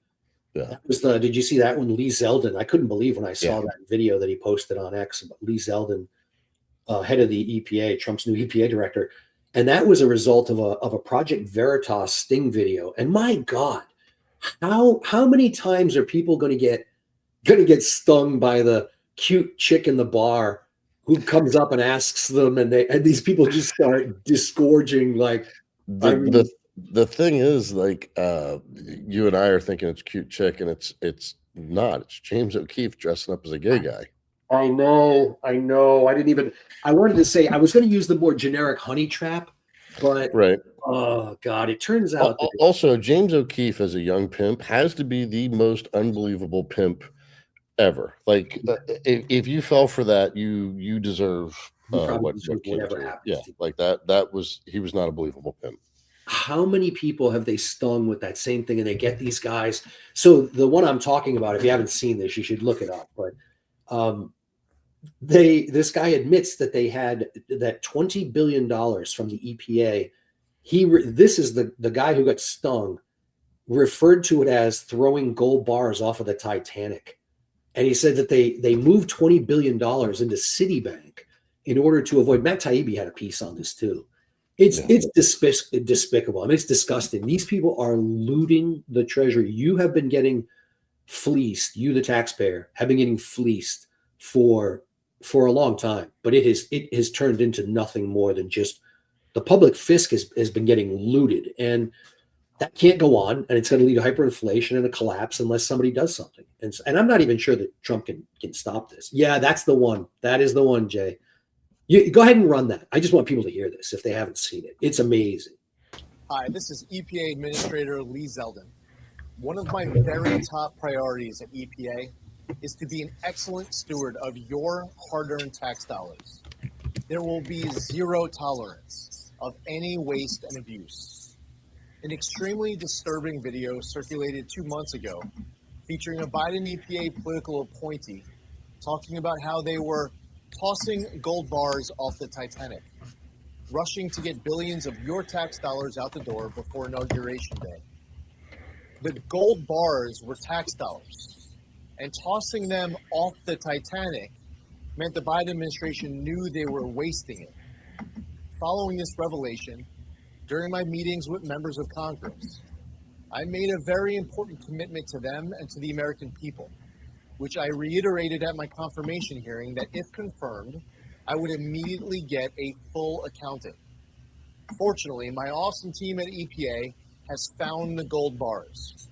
Yeah, that was did you see that one? Lee Zeldin. I couldn't believe when I saw that video that he posted on X about Lee Zeldin, head of the EPA, Trump's new EPA director. And that was a result of a Project Veritas sting video. And my God, how many times are people going to get stung by the cute chick in the bar who comes up and asks them, and these people just start disgorging like. The thing is, like, you and I are thinking it's cute chick, and it's not. It's James O'Keefe dressing up as a gay guy. I know. I wanted to say I was going to use the more generic honey trap, but right. Oh God, it turns out. Also, James O'Keefe as a young pimp has to be the most unbelievable pimp ever. Like, if you fell for that, you deserve whatever happened. Yeah, like he was not a believable pimp. How many people have they stung with that same thing, and they get these guys? So the one I'm talking about, if you haven't seen this, you should look it up. But this guy admits that they had that $20 billion from the EPA. This is the guy who got stung, referred to it as throwing gold bars off of the Titanic. And he said that they moved $20 billion into Citibank in order to avoid. Matt Taibbi had a piece on this too. It's despicable. I mean, it's disgusting. These people are looting the treasury. You have been getting fleeced. You, the taxpayer, have been getting fleeced for a long time. But it has turned into nothing more than just the public fisc has been getting looted, and that can't go on. And it's going to lead to hyperinflation and a collapse unless somebody does something. And I'm not even sure that Trump can stop this. Yeah, that's the one. That is the one, Jay. You go ahead and run that. I just want people to hear this if they haven't seen it. It's amazing. Hi, this is EPA Administrator Lee Zeldin. One of my very top priorities at EPA is to be an excellent steward of your hard-earned tax dollars. There will be zero tolerance of any waste and abuse. An extremely disturbing video circulated 2 months ago featuring a Biden EPA political appointee talking about how they were tossing gold bars off the Titanic, rushing to get billions of your tax dollars out the door before Inauguration Day. The gold bars were tax dollars. and tossing them off the Titanic meant the Biden administration knew they were wasting it. Following this revelation, during my meetings with members of Congress, I made a very important commitment to them and to the American people, which I reiterated at my confirmation hearing that if confirmed, I would immediately get a full accounting. Fortunately, my awesome team at EPA has found the gold bars.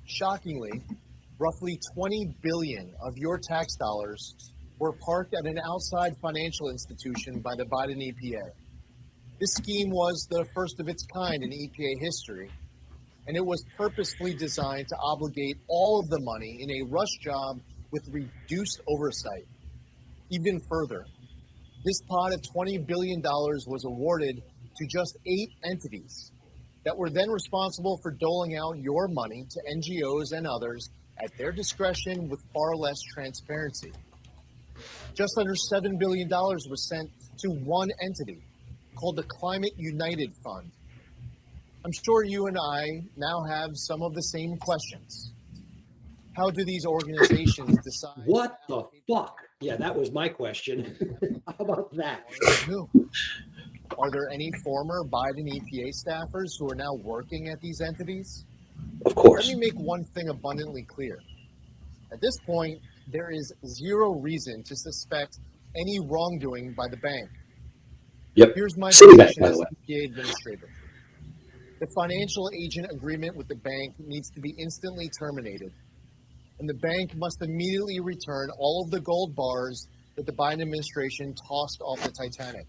Shockingly, roughly 20 billion of your tax dollars were parked at an outside financial institution by the Biden EPA. This scheme was the first of its kind in EPA history, and it was purposefully designed to obligate all of the money in a rush job with reduced oversight. Even further, this pot of $20 billion was awarded to just 8 entities that were then responsible for doling out your money to NGOs and others at their discretion with far less transparency. Just under $7 billion was sent to one entity called the Climate United Fund. I'm sure you and I now have some of the same questions. How do these organizations decide? What the fuck? Yeah, that was my question. How about that? Are there any former Biden EPA staffers who are now working at these entities? Of course. Let me make one thing abundantly clear. At this point, there is zero reason to suspect any wrongdoing by the bank. Yep. Here's my Citibank, position by the as way. EPA administrator. The financial agent agreement with the bank needs to be instantly terminated, and the bank must immediately return all of the gold bars that the Biden administration tossed off the Titanic.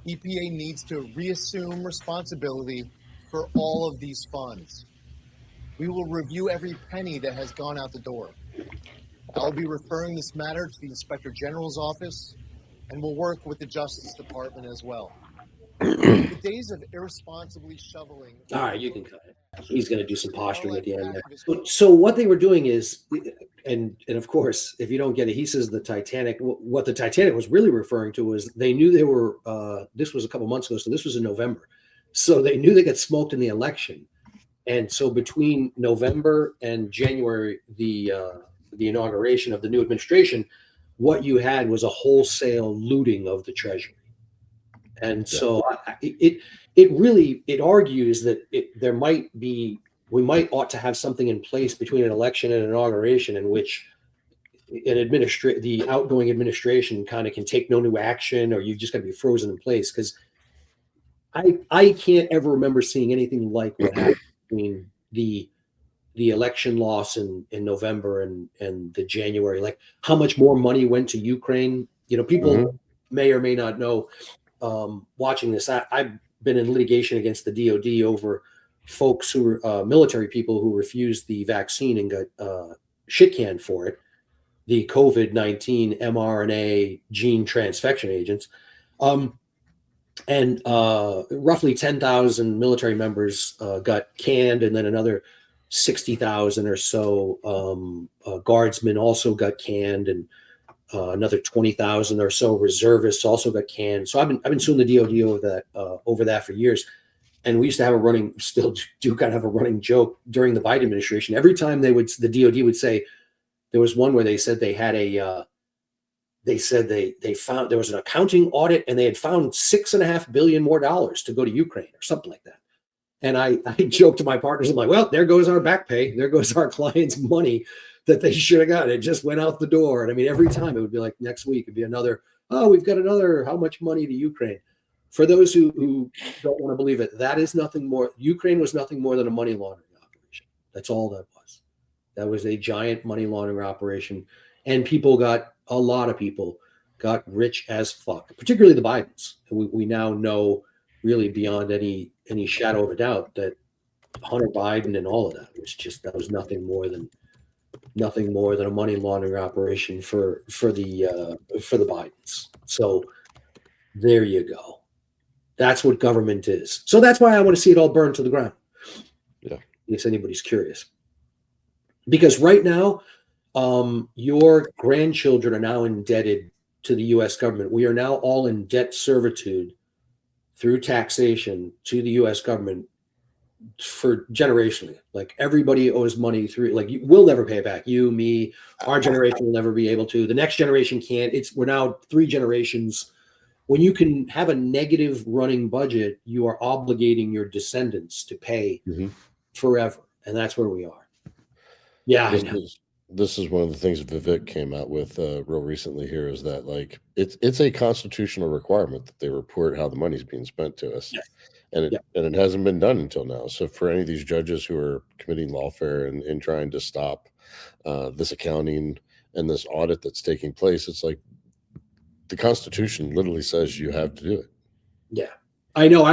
EPA needs to reassume responsibility for all of these funds. We will review every penny that has gone out the door. I'll be referring this matter to the Inspector General's office, and we'll work with the Justice Department as well. The days of irresponsibly shoveling. All right, you can cut it. He's going to do some posturing at the end there. So what they were doing is, and of course, if you don't get it, he says the Titanic. What the Titanic was really referring to was they knew they were. This was a couple months ago, so this was in November. So they knew they got smoked in the election, and so between November and January, the inauguration of the new administration, what you had was a wholesale looting of the treasury. And so it argues that there might be, we might ought to have something in place between an election and an inauguration in which the outgoing administration kind of can take no new action, or you've just got to be frozen in place. Because I can't ever remember seeing anything like what happened between the election loss in November and the January, like how much more money went to Ukraine. You know, people may or may not know. Watching this, I've been in litigation against the DoD over folks who were military people who refused the vaccine and got shit canned for it, the COVID-19 mRNA gene transfection agents. And roughly 10,000 military members got canned, and then another 60,000 or so guardsmen also got canned, and another 20,000 or so reservists also got canned. So I've been suing the DoD over that for years, and we used to have still do kind of have a running joke during the Biden administration. Every time the DoD would say, there was one where they said they had they found there was an accounting audit and they had found $6.5 billion more to go to Ukraine or something like that. And I joked to my partners, I'm like, well, there goes our back pay. There goes our clients' money that they should have got. It just went out the door. And I mean, every time it would be like next week, it'd be another, we've got another, how much money to Ukraine? For those who don't want to believe it, that is nothing more. Ukraine was nothing more than a money laundering operation. That's all that was. That was a giant money laundering operation. And a lot of people got rich as fuck, particularly the Bidens. We now know really beyond any shadow of a doubt that Hunter Biden and all of that was nothing more than a money laundering operation for the Bidens. So there you go. That's what government is. So that's why I want to see it all burned to the ground. Yeah. In case anybody's curious. Because right now, your grandchildren are now indebted to the U.S. government. We are now all in debt servitude through taxation to the U.S. government for generationally. Like everybody owes money through. Like we'll never pay it back. You, me, our generation will never be able to. The next generation can't. We're now 3 generations. When you can have a negative running budget, you are obligating your descendants to pay forever, and that's where we are. Yeah, I know. This is one of the things Vivek came out with real recently here, is that like it's a constitutional requirement that they report how the money's being spent to us. Yeah. And it hasn't been done until now. So for any of these judges who are committing lawfare and trying to stop this accounting and this audit that's taking place, it's like the Constitution literally says you have to do it. Yeah, I know.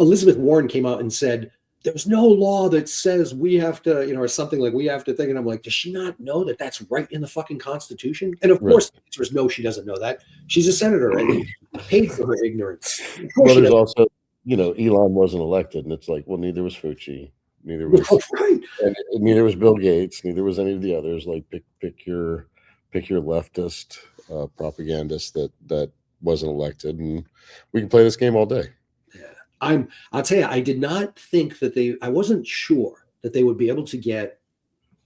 Elizabeth Warren came out and said, there's no law that says we have to, or something like we have to think. And I'm like, does she not know that that's right in the fucking Constitution? And of course, the answer is no, she doesn't know that. She's a senator and paid for her ignorance. Well, there's also, Elon wasn't elected, and it's like, well, neither was Fauci, neither was and neither was Bill Gates, neither was any of the others. Like pick your leftist propagandist that wasn't elected, and we can play this game all day. I'll tell you, I did not think that I wasn't sure that they would be able to get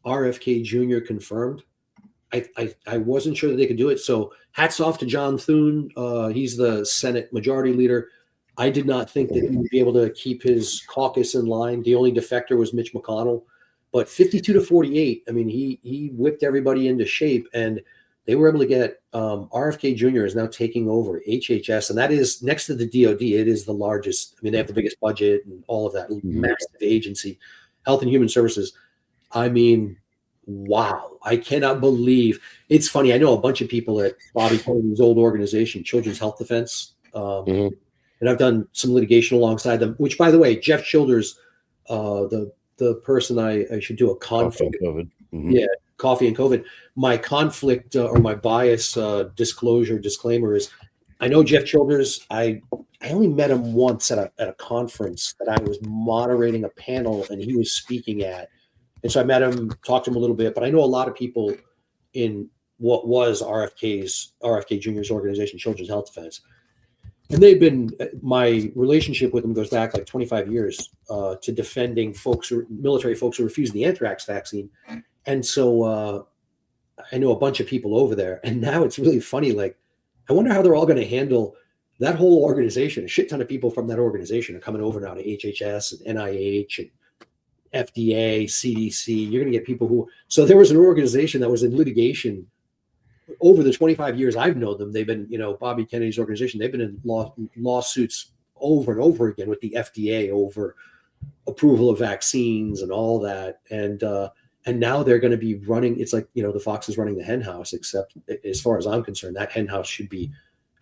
RFK Jr. confirmed. I wasn't sure that they could do it. So hats off to John Thune. He's the Senate Majority Leader. I did not think that he would be able to keep his caucus in line. The only defector was Mitch McConnell. But 52-48, I mean, he whipped everybody into shape, and they were able to get RFK Jr. is now taking over HHS, and that is next to the DOD. It is the largest. I mean, they have the biggest budget and all of that massive agency, Health and Human Services. I mean, wow! I cannot believe. It's funny. I know a bunch of people at Bobby Kennedy's old organization, Children's Health Defense, and I've done some litigation alongside them. Which, by the way, Jeff Childers, the person I should do a conflict. Yeah, coffee and COVID. My conflict or my bias disclaimer is, I know Jeff Childers. I only met him once at a conference that I was moderating a panel and he was speaking at, and so I met him, talked to him a little bit. But I know a lot of people in what was RFK Jr.'s organization, Children's Health Defense. And my relationship with them goes back like 25 years to defending military folks who refused the anthrax vaccine. And so I know a bunch of people over there. And now it's really funny. Like, I wonder how they're all going to handle that whole organization. A shit ton of people from that organization are coming over now to HHS and NIH and FDA, CDC. You're going to get people who. So there was an organization that was in litigation over the 25 years I've known them. They've been, Bobby Kennedy's organization, they've been in lawsuits over and over again with the FDA over approval of vaccines and all that. And now they're going to be running. It's like, the fox is running the hen house, except as far as I'm concerned, that hen house should be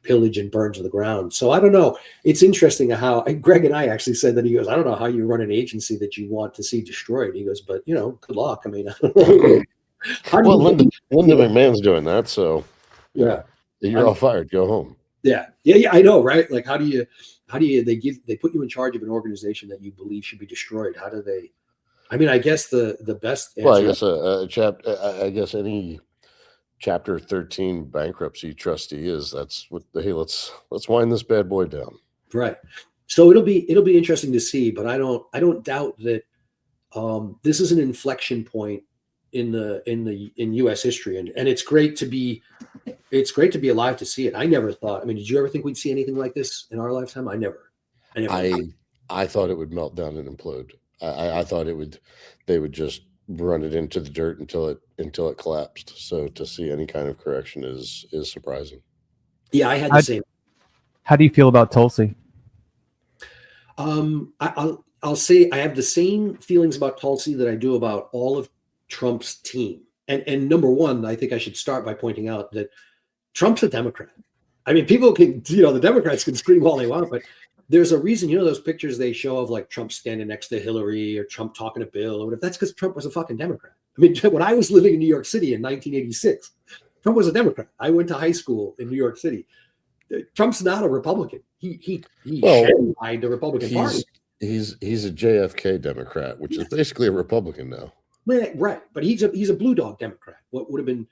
pillaged and burned to the ground. So I don't know. It's interesting how Greg and I actually said that. He goes, I don't know how you run an agency that you want to see destroyed. He goes, but good luck. I mean, well, Linda McMahon's doing that, so yeah, you're all fired. Go home. Yeah. I know, right? Like, how do you? They put you in charge of an organization that you believe should be destroyed? How do they? I mean, I guess the best. Well, I guess any Chapter 13 bankruptcy trustee is. That's what. Hey, let's wind this bad boy down. Right. So it'll be interesting to see, but I don't doubt that this is an inflection point in U.S. history, and it's great to be alive to see it. I never thought. I mean, did you ever think we'd see anything like this in our lifetime? I never. I thought it would melt down and implode. I thought they would just run it into the dirt until it collapsed. So to see any kind of correction is surprising. Yeah, I had the same. How do you feel about Tulsi? I'll say I have the same feelings about Tulsi that I do about all of Trump's team. And number one, I think I should start by pointing out that Trump's a Democrat. I mean, people can, the Democrats can scream all they want, but there's a reason, those pictures they show of like Trump standing next to Hillary or Trump talking to Bill or whatever. That's because Trump was a fucking Democrat. I mean, when I was living in New York City in 1986, Trump was a Democrat. I went to high school in New York City. Trump's not a Republican. He shed the Republican Party. He's a JFK Democrat, which is basically a Republican now. Right, but he's a blue dog Democrat. What would have been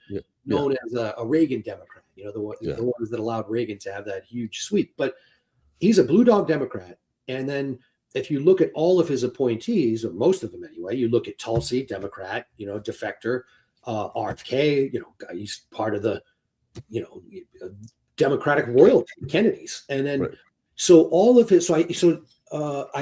known as a Reagan Democrat. The ones that allowed Reagan to have that huge sweep. But he's a blue dog Democrat, and then if you look at all of his appointees, or most of them anyway, you look at Tulsi, Democrat, defector, RFK, he's part of the, Democratic royalty, Kennedys, and then so all of his. I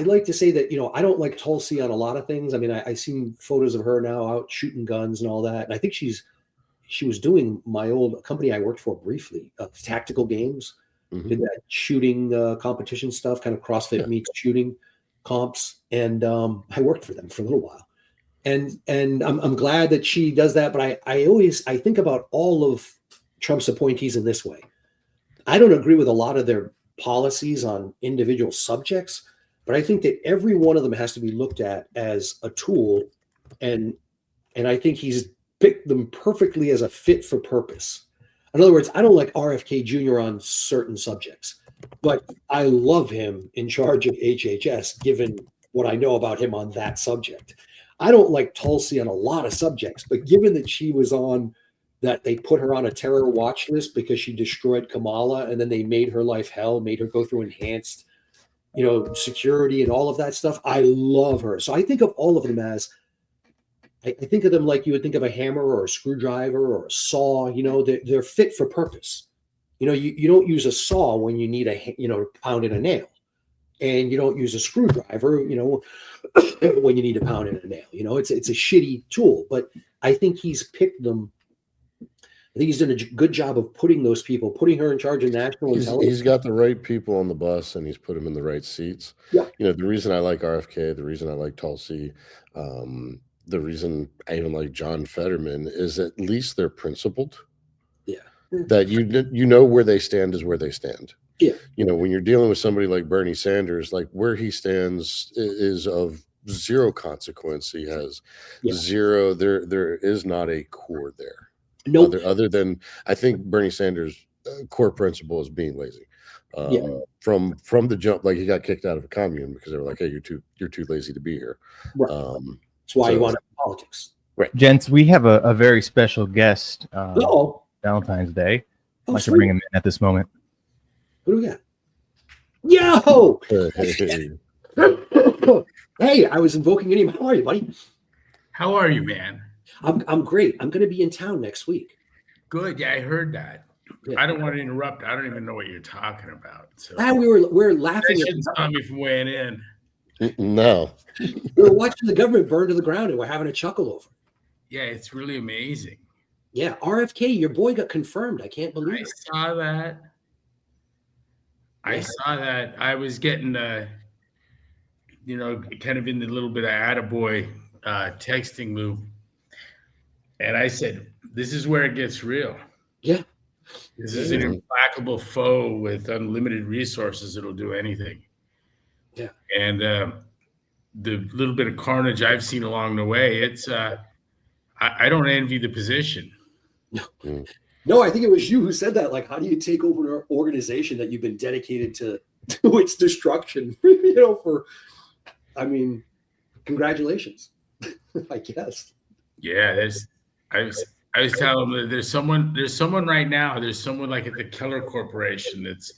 like to say that I don't like Tulsi on a lot of things. I mean, I seen photos of her now out shooting guns and all that, and I think she was doing my old company I worked for briefly, Tactical Games. Did that shooting competition stuff, kind of CrossFit meets shooting comps, and I worked for them for a little while, and I'm glad that she does that. But I think about all of Trump's appointees in this way. I don't agree with a lot of their policies on individual subjects, but I think that every one of them has to be looked at as a tool, and I think he's picked them perfectly as a fit for purpose. In other words, I don't like RFK Jr. on certain subjects, but I love him in charge of HHS, given what I know about him on that subject. I don't like Tulsi on a lot of subjects, but given that she was on that, they put her on a terror watch list because she destroyed Kamala, and then they made her life hell, made her go through enhanced, security and all of that stuff. I love her. So I think of all of them as, I think of them like you would think of a hammer or a screwdriver or a saw. They're fit for purpose. You don't use a saw when you need pound in a nail, and you don't use a screwdriver, when you need to pound in a nail. It's a shitty tool, but I think he's picked them. I think he's done a good job of putting her in charge of national intelligence. He's got the right people on the bus, and he's put them in the right seats. Yeah. The reason I like RFK, the reason I like Tulsi, the reason I even like John Fetterman is at least they're principled. Yeah. That where they stand is where they stand. Yeah. When you're dealing with somebody like Bernie Sanders, like where he stands is of zero consequence. He has zero. There is not a core there. No. Other than I think Bernie Sanders' core principle is being lazy. From the jump, like he got kicked out of a commune because they were like, "Hey, you're too lazy to be here." Right. That's why you want politics. Right. Gents, we have a very special guest. Valentine's Day. I'd like to bring him in at this moment. What do we got? Yo! Hey, I was invoking him. How are you, buddy? How are you, man? I'm great. I'm going to be in town next week. Good. Yeah, I heard that. Yeah. I don't want to interrupt. I don't even know what you're talking about. So we're laughing. That shouldn't stop me from weighing in. No. We're watching the government burn to the ground, and we're having a chuckle over it. Yeah, it's really amazing. Yeah, RFK, your boy got confirmed. I can't believe it. I saw that. I was getting, kind of in the little bit of attaboy texting move. And I said, this is where it gets real. Yeah. This is an implacable foe with unlimited resources. It'll do anything. Yeah. And the little bit of carnage I've seen along the way, it's I don't envy the position. No, I think it was you who said that. Like, how do you take over an organization that you've been dedicated to its destruction? Congratulations, I guess. Yeah, I was telling them that there's someone right now. There's someone like at the Keller Corporation that's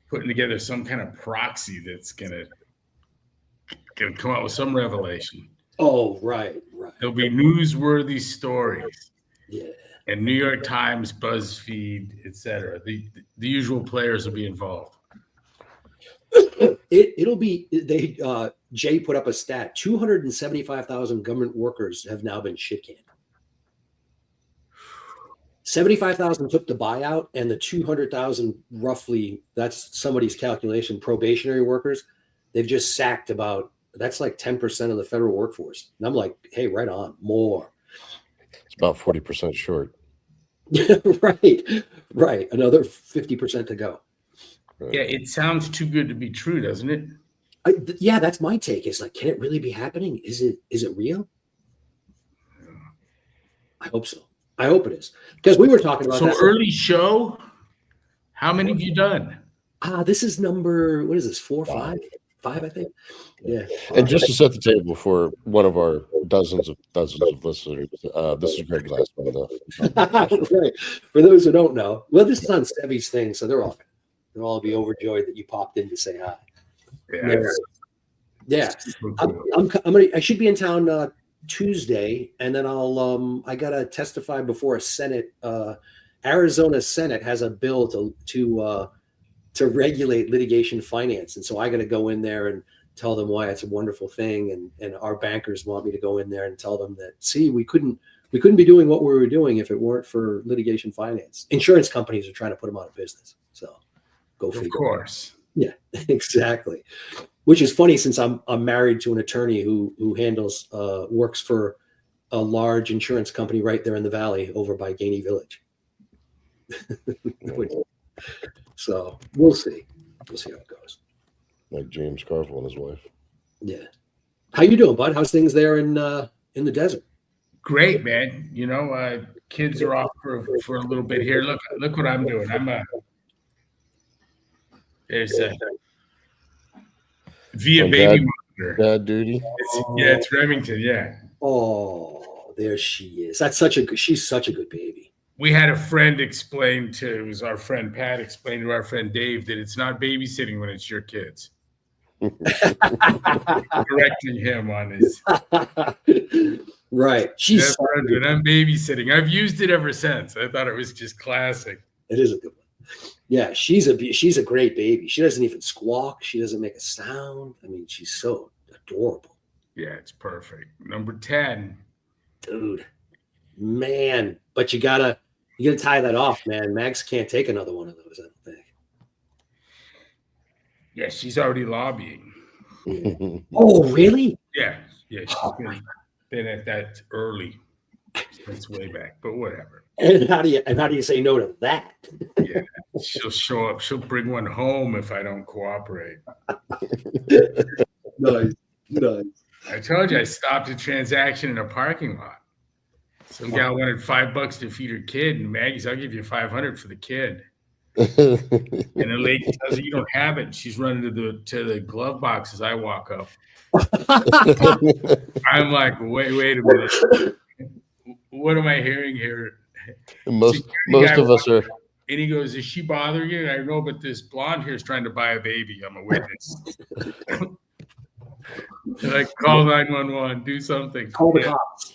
putting together some kind of proxy that's gonna come out with some revelation. Oh, right. There'll be newsworthy stories. Yeah. And New York Times, BuzzFeed, etc. The usual players will be involved. It'll be Jay put up a stat: 275,000 government workers have now been shit canned. 75,000 took the buyout, and the 200,000 roughly, that's somebody's calculation, probationary workers, they've just sacked that's like 10% of the federal workforce. And I'm like, hey, right on, more. It's about 40% short. Right. Another 50% to go. Yeah, it sounds too good to be true, doesn't it? Yeah, that's my take. It's like, can it really be happening? Is it real? I hope so. I hope it is. Because we were talking about that. So early show, how many have you done? This is number, what is this, 4 or 5? 5, I think. Yeah. And just to set the table for one of our dozens of listeners, this is Greg Glassman, though. Right. For those who don't know, well, this is on Sevy's thing, so they'll all be overjoyed that you popped in to say hi. Yeah, Yeah, So I'm, cool. I should be in town Tuesday, and then I gotta testify before a Senate. Arizona Senate has a bill to regulate litigation finance, and so I got to go in there and tell them why it's a wonderful thing, and our bankers want me to go in there and tell them that, see, we couldn't be doing what we were doing if it weren't for litigation finance. Insurance companies are trying to put them out of business, so go figure. Of course. Yeah, exactly. Which is funny, since I'm married to an attorney who handles works for a large insurance company right there in the valley over by Gainey Village. So we'll see how it goes. Like James Carville and his wife. Yeah. How you doing, bud? How's things there in the desert? Great, man. You know, kids are off for a little bit here. Look what I'm doing. There's a via On baby monitor. Dad duty. It's Remington. Yeah. Oh, there she is. She's such a good baby. We had a friend explain it was our friend Pat explained to our friend Dave that it's not babysitting when it's your kids. Correcting him on his. Right. She's when I'm babysitting. I've used it ever since. I thought it was just classic. It is a good one. Yeah, she's a great baby. She doesn't even squawk. She doesn't make a sound. I mean, she's so adorable. Yeah, it's perfect. Number 10. Dude, man. But you gotta tie that off, man. Max can't take another one of those, I don't think. Yeah, she's already lobbying. Oh, really? Yeah. She's been at that early since way back, but whatever. And how do you say no to that? Yeah, she'll show up. She'll bring one home if I don't cooperate. Nice. I told you I stopped a transaction in a parking lot. Some gal wanted $5 to feed her kid, and Maggie's, I'll give you $500 for the kid. And the lady tells her, you don't have it. She's running to the glove box as I walk up. I'm like, wait a minute. What am I hearing here? Most of us are. And he goes, is she bothering you? I know, but this blonde here is trying to buy a baby. I'm a witness. Like, call 911, do something. Call the cops.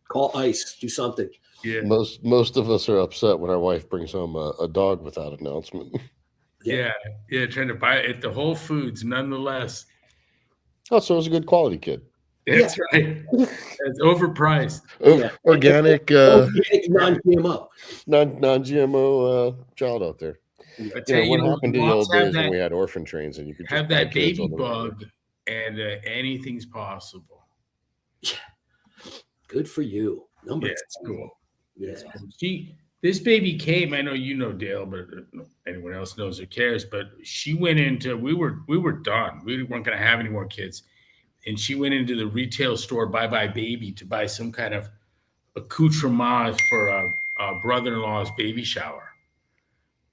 Call ICE. Do something. Yeah. Most of us are upset when our wife brings home a dog without announcement. Yeah, trying to buy it at the Whole Foods, nonetheless. Oh, so it was a good quality kid. That's right. It's overpriced. Organic, non-GMO. Non-GMO child out there. I tell you, what happened to the old days when we had orphan trains and you could have just that baby bug, and anything's possible. Yeah. Good for you. Number 10. It's cool. Yeah. This baby came. I know you know Dale, but anyone else knows or cares. But she went into. We were done. We weren't going to have any more kids, and she went into the retail store, Bye Bye Baby, to buy some kind of accoutrement for a brother-in-law's baby shower,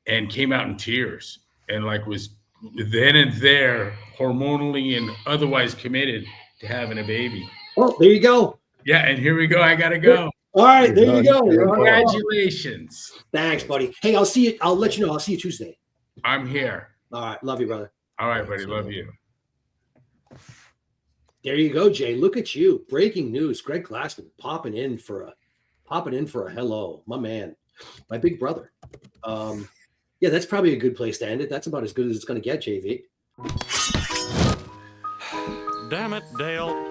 and came out in tears, and was then and there hormonally and otherwise committed to having a baby. Oh, there you go. Yeah, and here we go. I gotta go. All right, there you go. Congratulations. Thanks, buddy. Hey, I'll see you. I'll let you know. I'll see you Tuesday. I'm here. All right. Love you, brother. All right, buddy. Love you. There you go, Jay. Look at you. Breaking news. Greg Glassman popping in for a hello. My man. My big brother. Yeah, that's probably a good place to end it. That's about as good as it's going to get, JV. Damn it, Dale.